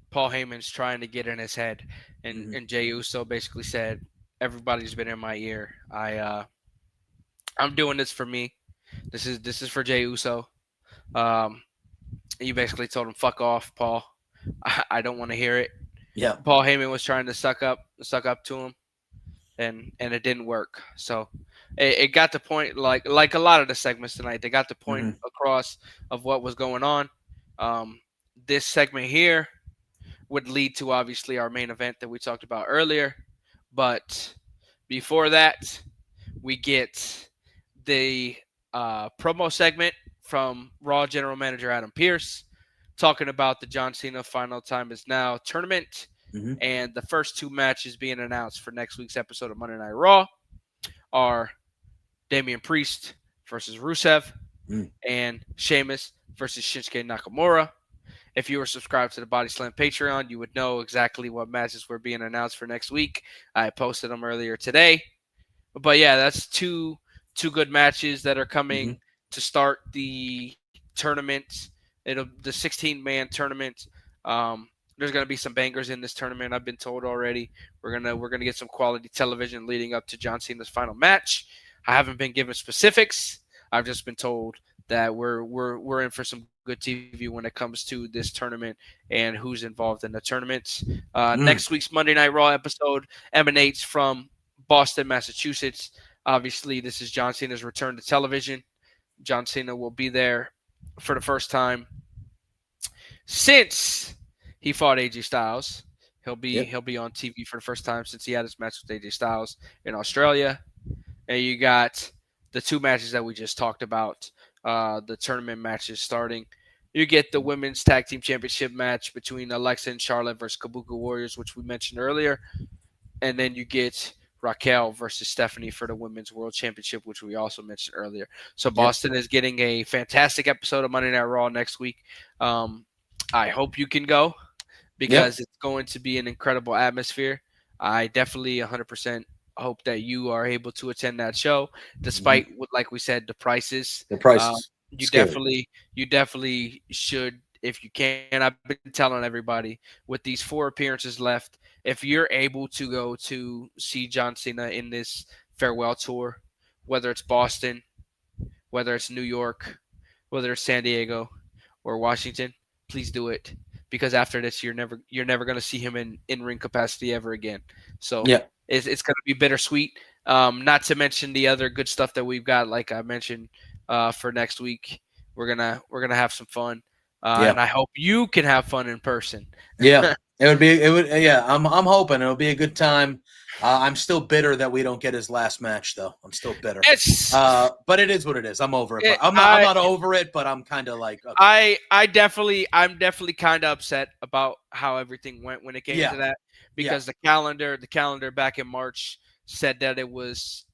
Paul Heyman's trying to get in his head, and Jey Uso basically said, everybody's been in my ear. I'm doing this for me. This is for Jey Uso. Um, you basically told him fuck off, Paul. I don't want to hear it. Yeah. Paul Heyman was trying to suck up to him, and it didn't work. So it got the point, like a lot of the segments tonight. They got the point Hmm. across of what was going on. Um, this segment here would lead to obviously our main event that we talked about earlier, but before that, we get the promo segment from Raw General Manager Adam Pearce talking about the John Cena Final Time Is Now tournament Hmm. and the first two matches being announced for next week's episode of Monday Night Raw are Damian Priest versus Rusev Mm. and Sheamus versus Shinsuke Nakamura. If you were subscribed to the Body Slam Patreon, you would know exactly what matches were being announced for next week. I posted them earlier today. But yeah, that's two good matches that are Hmm. coming to start the tournament. It'll the 16-man tournament. There's gonna be some bangers in this tournament. I've been told already. We're gonna get some quality television leading up to John Cena's final match. I haven't been given specifics. I've just been told that we're in for some good TV when it comes to this tournament and who's involved in the tournament. Mm. Next week's Monday Night Raw episode emanates from Boston, Massachusetts. Obviously, this is John Cena's return to television. John Cena will be there for the first time since he fought AJ Styles. He'll be Yep. he'll be on TV for the first time since he had his match with AJ Styles in Australia. And you got the two matches that we just talked about, the tournament matches starting. You get the women's tag team championship match between Alexa and Charlotte versus Kabuki Warriors, which we mentioned earlier, and then you get Raquel versus Stephanie for the women's world championship, which we also mentioned earlier. So Yep. Boston is getting a fantastic episode of Monday Night Raw next week. Um, I hope you can go Yep. because it's going to be an incredible atmosphere. I definitely 100% hope that you are able to attend that show, Hmm. despite what, like we said, the prices. The price Uh, is you scary. definitely, you definitely should if you can. I've been telling everybody with these 4 appearances left, if you're able to go to see John Cena in this farewell tour, whether it's Boston, whether it's New York, whether it's San Diego or Washington, please do it because after this you're never going to see him in ring capacity ever again. So Yeah. it's going to be bittersweet. Not to mention the other good stuff that we've got, like I mentioned, for next week. We're gonna have some fun, Yeah. and I hope you can have fun in person. Yeah. It would. Yeah. I'm hoping it'll be a good time. I'm still bitter that we don't get his last match, though. I'm still bitter. It's But it is what it is. I'm over it. But it, I'm not over it. But I'm kind of like, okay. I'm definitely kind of upset about how everything went when it came Yeah. to that Yeah. because the calendar back in March said that it was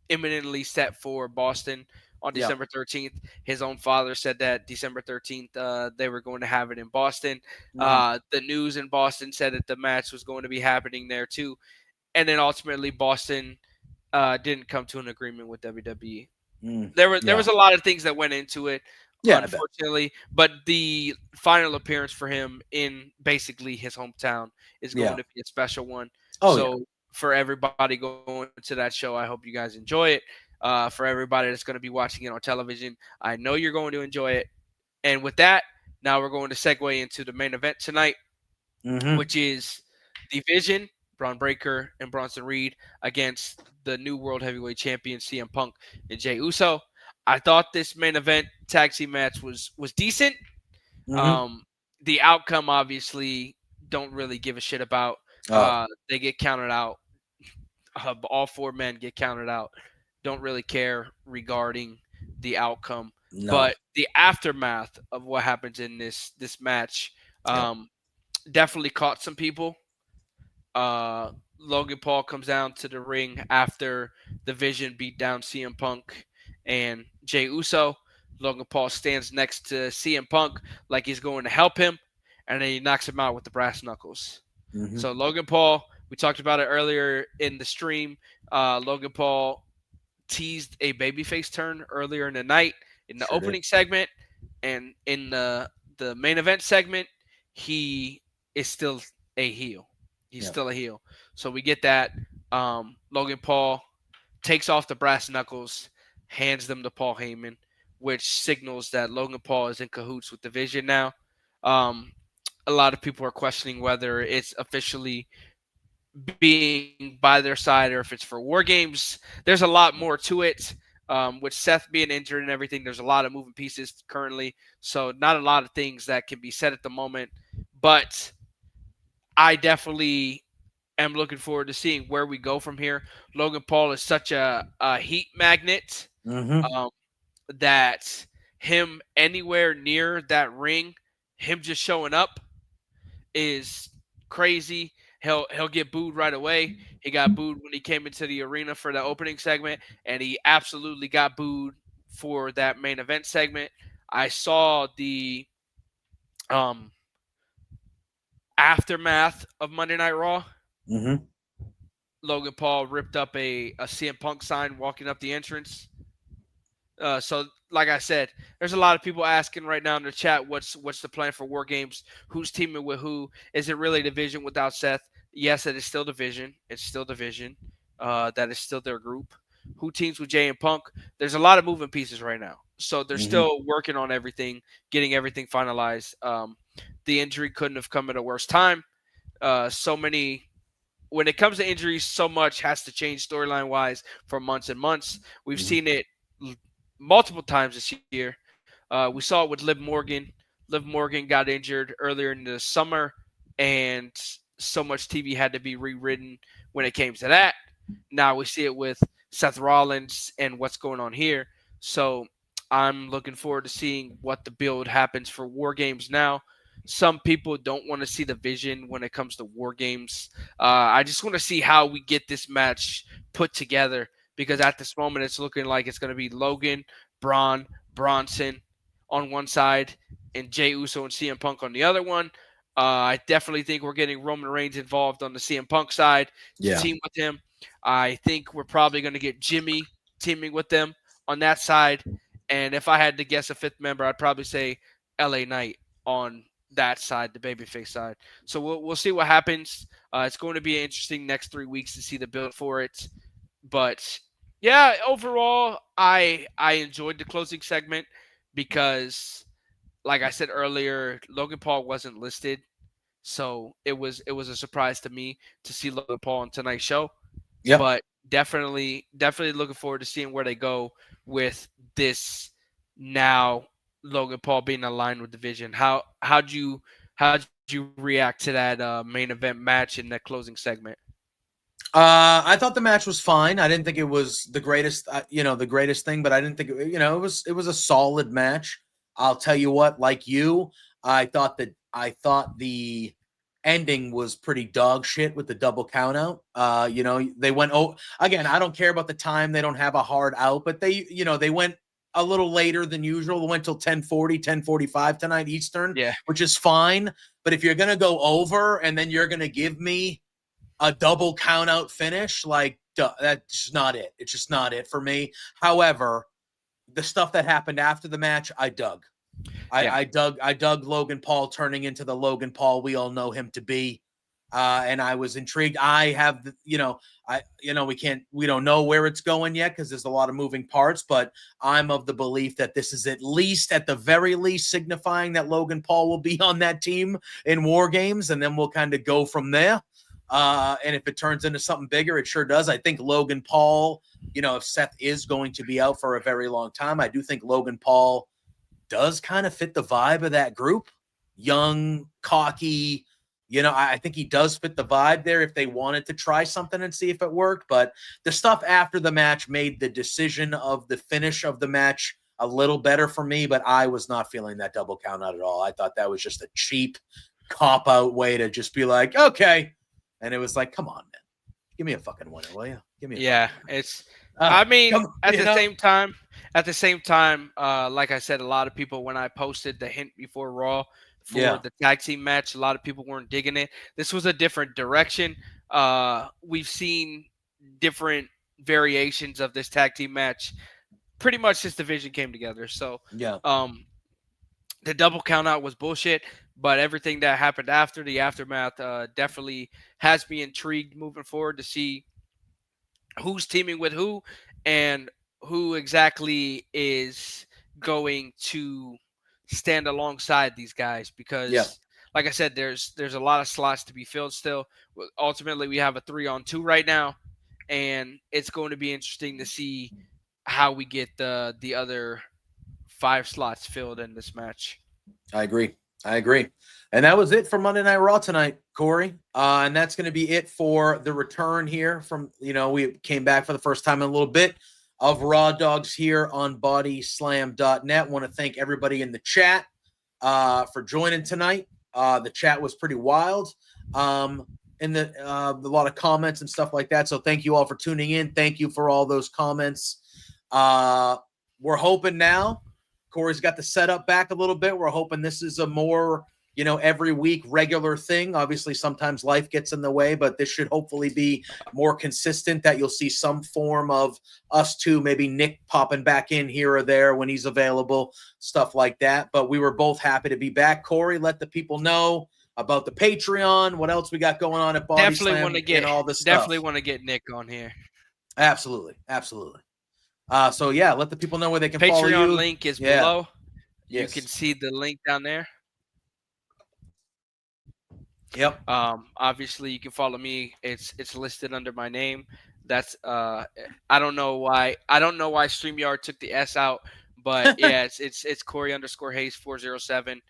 imminently set for Boston on Yeah. December 13th. His own father said that December 13th they were going to have it in Boston. Mm. The news in Boston said that the match was going to be happening there too, and then ultimately Boston didn't come to an agreement with WWE. Mm. There Yeah. was a lot of things that went into it, Yeah. I bet. unfortunately. But the final appearance for him in basically his hometown is going Yeah. to be a special one. Oh yeah. So for everybody going to that show, I hope you guys enjoy it. For everybody that's going to be watching it on television, I know you're going to enjoy it. And with that, now we're going to segue into the main event tonight, Mm-hmm. which is the Vision, Braun Breaker, and Bronson Reed against the new World Heavyweight Champion CM Punk and Jey Uso. I thought this main event tag team match was decent. Mm-hmm. Um, the outcome, obviously, don't really give a shit about. Oh They get counted out. All 4 men get counted out. Don't really care regarding the outcome, no. but the aftermath of what happens in this match Yep. um, definitely caught some people. Logan Paul comes down to the ring after the Vision beat down CM Punk and Jey Uso. Logan Paul stands next to CM Punk like he's going to help him, and then he knocks him out with the brass knuckles. Mm-hmm. So Logan Paul, we talked about it earlier in the stream. Logan Paul teased a babyface turn earlier in the night in the Sure did. opening segment, and in the main event segment, he is still a heel. He's Yep. still a heel. So we get that. Logan Paul takes off the brass knuckles, hands them to Paul Heyman, which signals that Logan Paul is in cahoots with the Vision now. Um, a lot of people are questioning whether it's officially being by their side or if it's for War Games. There's a lot more to it. With Seth being injured and everything, there's a lot of moving pieces currently. So not a lot of things that can be said at the moment. But I definitely am looking forward to seeing where we go from here. Logan Paul is such a heat magnet Mm-hmm. um, that him anywhere near that ring, him just showing up is crazy. He'll get booed right away. He got booed when he came into the arena for the opening segment, and he absolutely got booed for that main event segment. I saw the um, aftermath of Monday Night Raw. Mm-hmm. Logan Paul ripped up a CM Punk sign walking up the entrance. So, like I said, there's a lot of people asking right now in the chat, what's the plan for War Games? Who's teaming with who? Is it really division without Seth? Yes, it is still division. It's still division. That is still their group. Who teams with Jay and Punk? There's a lot of moving pieces right now. So they're Mm-hmm. still working on everything, getting everything finalized. The injury couldn't have come at a worse time. So many when it comes to injuries, so much has to change storyline wise for months and months. We've Mm-hmm. seen it multiple times this year. We saw it with Liv Morgan. Liv Morgan got injured earlier in the summer, and so much TV had to be rewritten when it came to that. Now we see it with Seth Rollins and what's going on here. So I'm looking forward to seeing what the build happens for War Games now. Some people don't want to see the vision when it comes to War Games. I just want to see how we get this match put together because at this moment it's looking like it's going to be Logan, Braun, Bronson on one side, and Jey Uso and CM Punk on the other one. I definitely think we're getting Roman Reigns involved on the CM Punk side to Yeah. team with him. I think we're probably going to get Jimmy teaming with them on that side. And if I had to guess a fifth member, I'd probably say LA Knight on that side, the babyface side. So we'll see what happens. It's going to be an interesting next 3 weeks to see the build for it. But yeah, overall, I enjoyed the closing segment because, like I said earlier, Logan Paul wasn't listed, so it was a surprise to me to see Logan Paul on tonight's show. Yep. But definitely looking forward to seeing where they go with this now. Logan Paul being aligned with the vision. How'd you react to that main event match in that closing segment? I thought the match was fine. I didn't think it was the greatest, the greatest thing, but I didn't think it was a solid match. I'll tell you what, like you, I thought the ending was pretty dog shit with the double count out. They went again, I don't care about the time. They don't have a hard out, but they went a little later than usual. They went till 10:40, 10:45 tonight Eastern, Yeah, which is fine. But if you're going to go over and then you're going to give me a double count out finish, like that's just not it. It's just not it for me. However, the stuff that happened after the match, I dug. yeah, I dug Logan Paul turning into the Logan Paul we all know him to be. And I was intrigued. I have, we don't know where it's going yet because there's a lot of moving parts, but I'm of the belief that this is at the very least, signifying that Logan Paul will be on that team in War Games, and then we'll kind of go from there. And if it turns into something bigger, it sure does. I think Logan Paul, if Seth is going to be out for a very long time, I do think Logan Paul does kind of fit the vibe of that group. Young, cocky, I think he does fit the vibe there if they wanted to try something and see if it worked. But the stuff after the match made the decision of the finish of the match a little better for me, but I was not feeling that double count out at all. I thought that was just a cheap cop out way to just be like, okay. And it was like, come on, man. Give me a fucking winner, will you? Give me a yeah. fucking winner. It's. I mean, at the same time, like I said, a lot of people when I posted the hint before Raw for the tag team match, a lot of people weren't digging it. This was a different direction. We've seen different variations of this tag team match pretty much since division came together. So yeah. The double count out was bullshit, but everything that happened after the aftermath definitely has me intrigued moving forward to see who's teaming with who, and who exactly is going to stand alongside these guys, Yeah, because like I said, there's a lot of slots to be filled still. Ultimately, we have a 3-on-2 right now, and it's going to be interesting to see how we get the other 5 slots filled in this match. I agree. I agree. And that was it for Monday Night Raw tonight, Corey. And that's going to be it for the return here from, we came back for the first time in a little bit of Raw Dogs here on bodyslam.net. Want to thank everybody in the chat for joining tonight. The chat was pretty wild. And a lot of comments and stuff like that. So thank you all for tuning in. Thank you for all those comments. We're hoping now Corey's got the setup back a little bit. We're hoping this is a more, every week regular thing. Obviously, sometimes life gets in the way, but this should hopefully be more consistent, that you'll see some form of us two, maybe Nick popping back in here or there when he's available, stuff like that. But we were both happy to be back. Corey, let the people know about the Patreon, what else we got going on at Body Slam, and all this stuff. Definitely want to get Nick on here. Absolutely. So yeah, let the people know where they can follow you. Patreon link is below. Yes. You can see the link down there. Yep. Obviously you can follow me. It's listed under my name. That's I don't know why StreamYard took the S out, but yeah, it's Cory _Hays 407.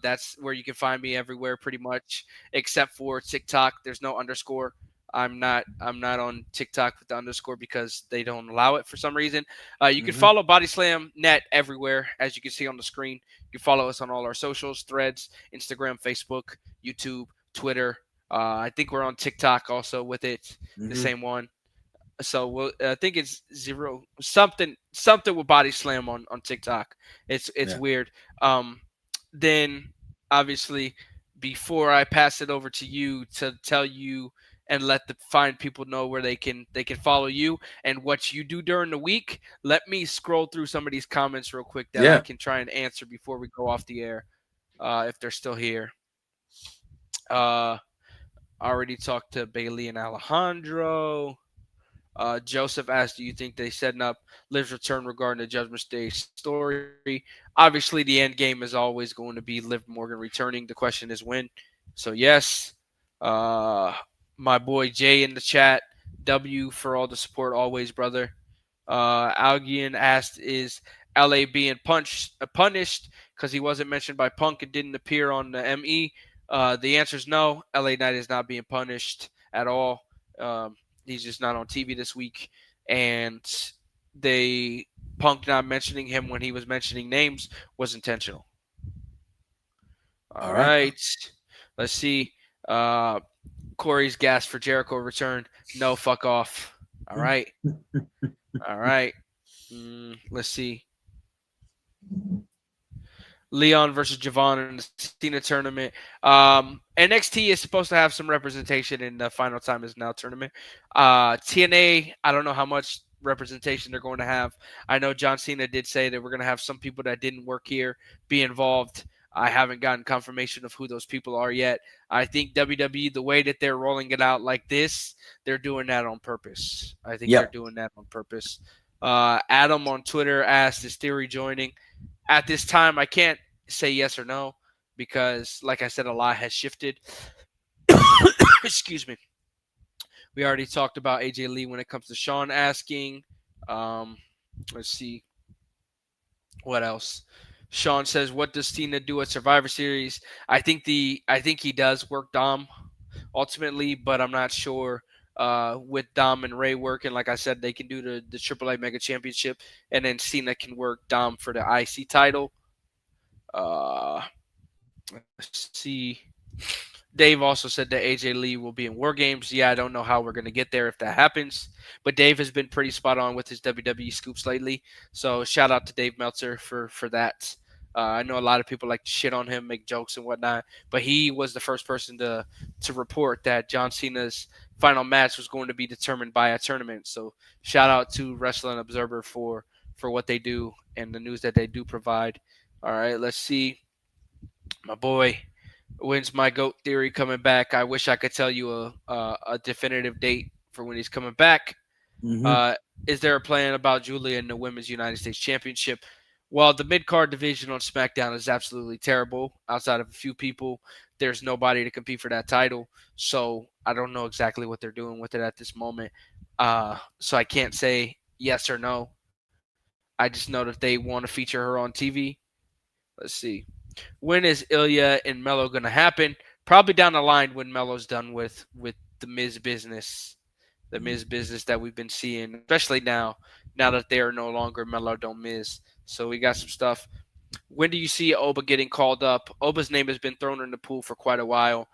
That's where you can find me everywhere pretty much, except for TikTok. There's no underscore. I'm not on TikTok with the underscore because they don't allow it for some reason. You can follow Body Slam Net everywhere, as you can see on the screen. You can follow us on all our socials, Threads, Instagram, Facebook, YouTube, Twitter. I think we're on TikTok also with it, the same one. So I think it's something with Body Slam on TikTok. It's weird. Then obviously, before I pass it over to you to tell you and let the fine people know where they can follow you and what you do during the week, let me scroll through some of these comments real quick that I can try and answer before we go off the air, if they're still here. Already talked to Bailey and Alejandro. Joseph asked, do you think they setting up Liv's return regarding the Judgment Day story? Obviously, the end game is always going to be Liv Morgan returning. The question is when. So, yes. My boy Jay in the chat. W for all the support always, brother. Algian asked, is LA being punished because he wasn't mentioned by Punk and didn't appear on the ME? The answer is no. LA Knight is not being punished at all. He's just not on TV this week. And Punk not mentioning him when he was mentioning names was intentional. All right. Let's see. Corey's gas for Jericho return. No, fuck off. All right. Let's see. Leon versus Javon in the Cena tournament. NXT is supposed to have some representation in the Final Time Is Now tournament. TNA, I don't know how much representation they're going to have. I know John Cena did say that we're going to have some people that didn't work here be involved. I haven't gotten confirmation of who those people are yet. I think WWE, the way that they're rolling it out like this, they're doing that on purpose. They're doing that on purpose. Adam on Twitter asked, is Theory joining? At this time, I can't say yes or no because, like I said, a lot has shifted. Excuse me. We already talked about AJ Lee when it comes to Sean asking. Let's see. What else? Sean says, what does Cena do at Survivor Series? I think he does work Dom ultimately, but I'm not sure with Dom and Ray working. Like I said, they can do the AAA Mega Championship, and then Cena can work Dom for the IC title. Let's see. Dave also said that AJ Lee will be in War Games. Yeah, I don't know how we're going to get there if that happens. But Dave has been pretty spot on with his WWE scoops lately. So shout out to Dave Meltzer for that. I know a lot of people like to shit on him, make jokes and whatnot. But he was the first person to report that John Cena's final match was going to be determined by a tournament. So shout out to Wrestling Observer for what they do and the news that they do provide. All right, let's see. My boy, when's my GOAT Theory coming back? I wish I could tell you a definitive date for when he's coming back. Mhm. Is there a plan about Julia in the Women's United States Championship? Well, the mid card division on SmackDown is absolutely terrible. Outside of a few people, there's nobody to compete for that title. So I don't know exactly what they're doing with it at this moment. So I can't say yes or no. I just know that they want to feature her on TV. Let's see. When is Ilya and Melo going to happen? Probably down the line when Melo's done with the Miz business, that we've been seeing, especially now that they are no longer Melo don't Miz. So we got some stuff. When do you see Oba getting called up? Oba's name has been thrown in the pool for quite a while.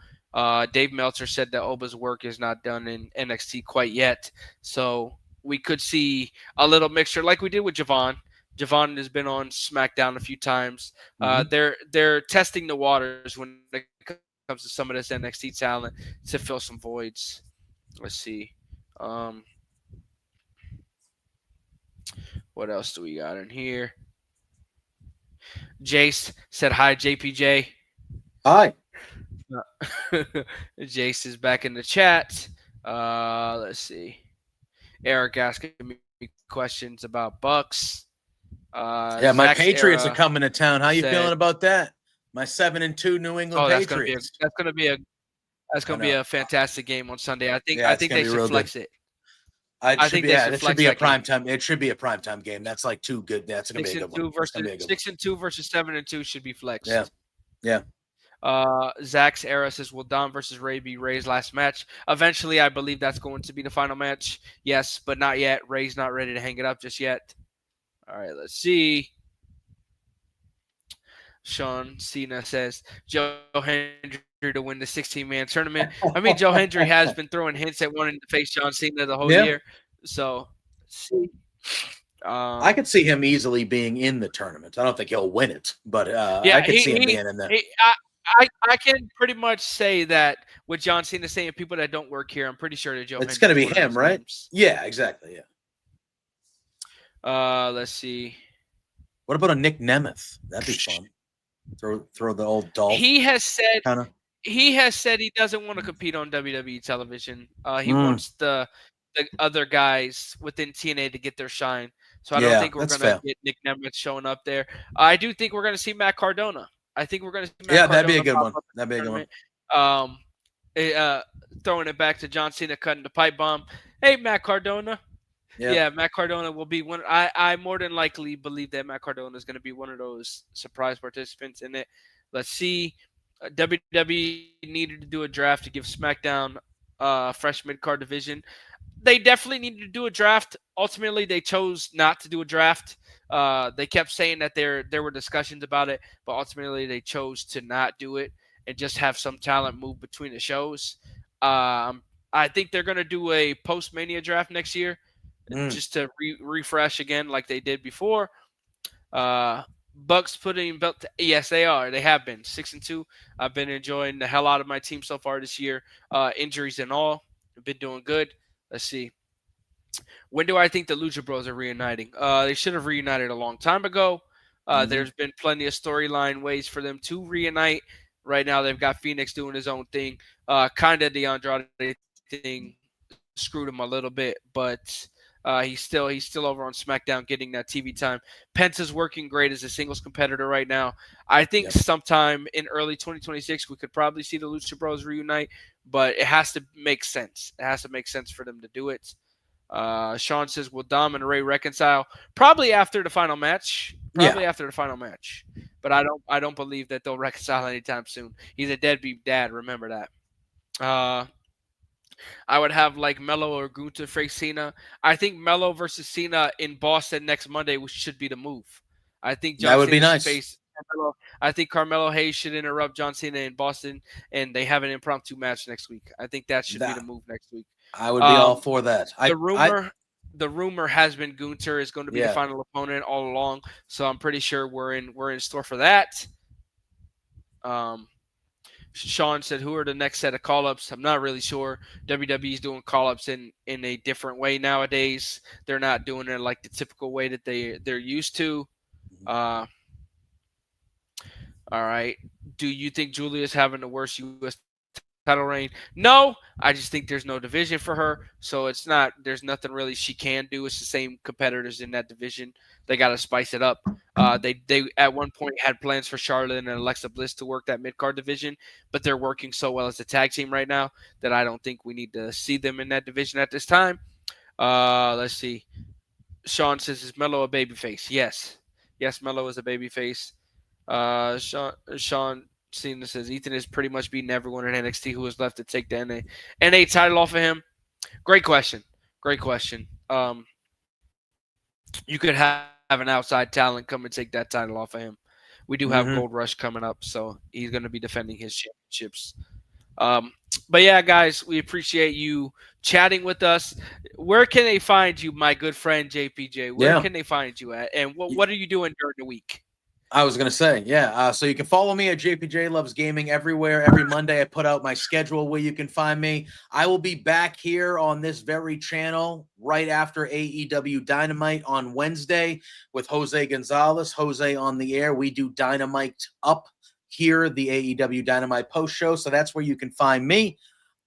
Dave Meltzer said that Oba's work is not done in NXT quite yet, so we could see a little mixture like we did with Javon. Javon has been on SmackDown a few times. Mhm. They're testing the waters when it comes to some of this NXT talent to fill some voids. Let's see. Um, what else do we got in here? Jace said hi, JPJ. Hi. Jace is back in the chat. Let's see. Eric asking me questions about Bucks. Yeah, Zach's my Patriots era are coming to town. How you said, feeling about that? My 7-2 New England "Oh, Patriots. that's I gonna be know. a fantastic game on Sunday. Yeah, I it's think gonna they be should real good. flex it. It I should think be. they Yeah, should it should flex be a that game. prime time. It should be a prime time game. That's like too good. That's gonna be a good one. That's gonna be a good one. 6-2 versus 7-2 should be Yeah, flexed. yeah. Zach's era says, "Will Dom versus Ray be Ray's last match?" Eventually, I believe that's going to be the final match. Yes, but not yet. Ray's not ready to hang it up just yet. All right, let's see. Sean Cena says Joe Hendry to win the 16-man tournament. I mean, Joe Hendry has been throwing hints at wanting to face John Cena the whole year. Yeah, So, see. I could see him easily being in the tournament. I don't think he'll win it, but Yeah, I could see him being in there. I can pretty much say that with John Cena saying people that don't work here, I'm pretty sure that Joe It's gonna Hendry is be one of him, those right? names. Yeah, exactly. Yeah. Let's see. What about a Nick Nemeth? That'd be fun. Throw the old Dolph He has said kind of. he doesn't want to compete on WWE television. He Mm, wants the other guys within TNA to get their shine. So I don't yeah, think we're that's gonna fair. get Nick Nemeth showing up there. I do think we're gonna see Matt Cardona. I think we're gonna see Matt Yeah, that'd be a Cardona good pop one. up in That'd be a the good one. tournament. Throwing it back to John Cena cutting the pipe bomb. Hey, Matt Cardona. Yeah. Yeah, Matt Cardona will be one. I more than likely believe that Matt Cardona is going to be one of those surprise participants in it. Let's see. WWE needed to do a draft to give SmackDown fresh mid card division. They definitely needed to do a draft. Ultimately, they chose not to do a draft. They kept saying that there were discussions about it, but ultimately they chose to not do it and just have some talent move between the shows. I think they're going to do a post Mania draft next year Mm, just to refresh again like they did before. Bucks putting belt. Yes, they are. They have been 6-2. I've been enjoying the hell out of my team so far this year. Injuries and all, I've been doing good. Let's see. When do I think the Lucha Bros are reuniting? They should have reunited a long time ago. hmm. There's been plenty of storyline ways for them to reunite. Right now, they've got Phoenix doing his own thing. Kind of the Andrade thing screwed him a little bit, but he's still over on SmackDown getting that TV time. Penta's working great as a singles competitor right now. I think Yep. sometime in early 2026 we could probably see the Lucha Bros reunite, but it has to make sense. It has to make sense for them to do it. Sean says, "Will Dom and Ray reconcile?" Probably after the final match. Yeah. Probably after the final match. But I don't believe that they'll reconcile anytime soon. He's a deadbeat dad. Remember that. Uh, I would have like Mello or Gunther face Cena. I think Mello versus Cena in Boston next Monday should be the move. I think That John would be Cena should nice. face Carmelo. I think Carmelo Hayes should interrupt John Cena in Boston, and they have an impromptu match next week. I think that should be the That move next week. I would be all Um, for that. the I the rumor has been Gunther is going to be the yeah. final opponent all along, so I'm pretty sure we're in store for that. Um, Sean said, "Who are the next set of call-ups?" I'm not really sure. WWE is doing call-ups in a different way nowadays. They're not doing it like the typical way that they're used to. Uh, all right. Do you think Julia's having the worst U.S. title reign? title reign? No, I just think there's no division for her, so it's not. There's nothing really she can do. It's the same competitors in that division. They got to spice it up. They at one point had plans for Charlotte and Alexa Bliss to work that mid card division, but they're working so well as a tag team right now that I don't think we need to see them in that division at this time. Let's see. Sean says, "Is Mello a babyface?" Yes, yes, Mello is a babyface. Sean Cena says Ethan is pretty much beating everyone in NXT who is left to take the NA title off of him. Great question. Great question. You could have an outside talent come and take that title off of him. We do have Gold Mm-hmm. Rush coming up, so he's going to be defending his championships. Um, but yeah, guys, we appreciate you chatting with us. Where can they find you, my good friend JPJ? Where Yeah. can they find you at? And what are you doing during the week? I was going to say, yeah. So you can follow me at JPJ Loves Gaming everywhere. Every Monday, I put out my schedule where you can find me. I will be back here on this very channel right after AEW Dynamite on Wednesday with Jose Gonzalez. Jose on the air. We do Dynamite up here, the AEW Dynamite post show. So that's where you can find me.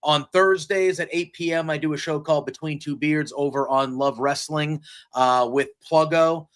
On Thursdays at 8 p.m., I do a show called Between Two Beards over on Love Wrestling with Pluggo.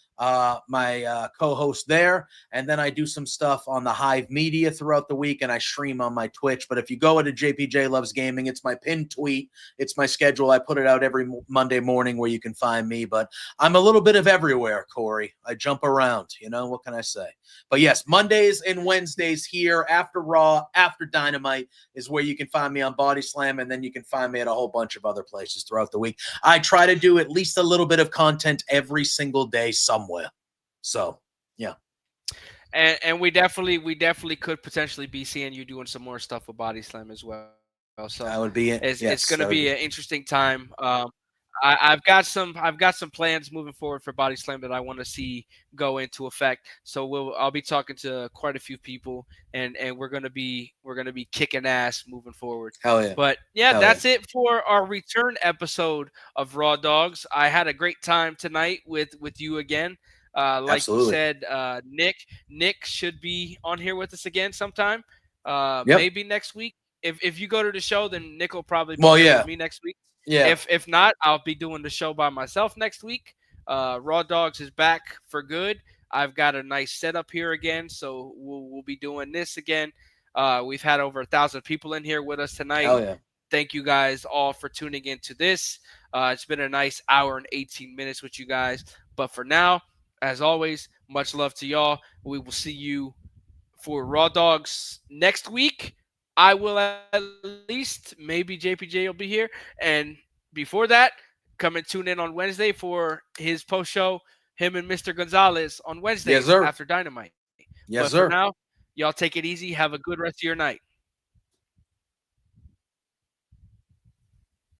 My co-host there, and then I do some stuff on the Hive Media throughout the week, and I stream on my Twitch. But if you go to JPJ Loves Gaming, it's my pinned tweet, it's my schedule. I put it out every Monday morning where you can find me. But I'm a little bit of everywhere, Corey. I jump around. What can I say? But yes, Mondays and Wednesdays here after Raw, after Dynamite is where you can find me on Body Slam, and then you can find me at a whole bunch of other places throughout the week. I try to do at least a little bit of content every single day somewhere. So, yeah. And we definitely could potentially be seeing you doing some more stuff with Body Slam as well. So that would be it. It's going to be an interesting time. I've got some plans moving forward for Body Slam that I want to see go into effect. So I'll be talking to quite a few people, and we're gonna be kicking ass moving forward. Hell yeah! But yeah, that's it for our return episode of Raw Dogs. I had a great time tonight with you again. Like Absolutely. you said, Nick should be on here with us again sometime. Yep. Maybe next week. If you go to the show, then Nick will probably be here with me next week. Yeah. If not, I'll be doing the show by myself next week. Raw Dogs is back for good. I've got a nice setup here again, so we'll be doing this again. We've had over 1,000 people in here with us tonight. Hell yeah. Thank you guys all for tuning into this. It's been a nice hour and 18 minutes with you guys. But for now, as always, much love to y'all. We will see you for Raw Dogs next week. I will at least. Maybe JPJ will be here. And before that, come and tune in on Wednesday for his post show, him and Mr. Gonzalez on Wednesday after Dynamite. Yes, but sir. For now, y'all take it easy. Have a good rest of your night.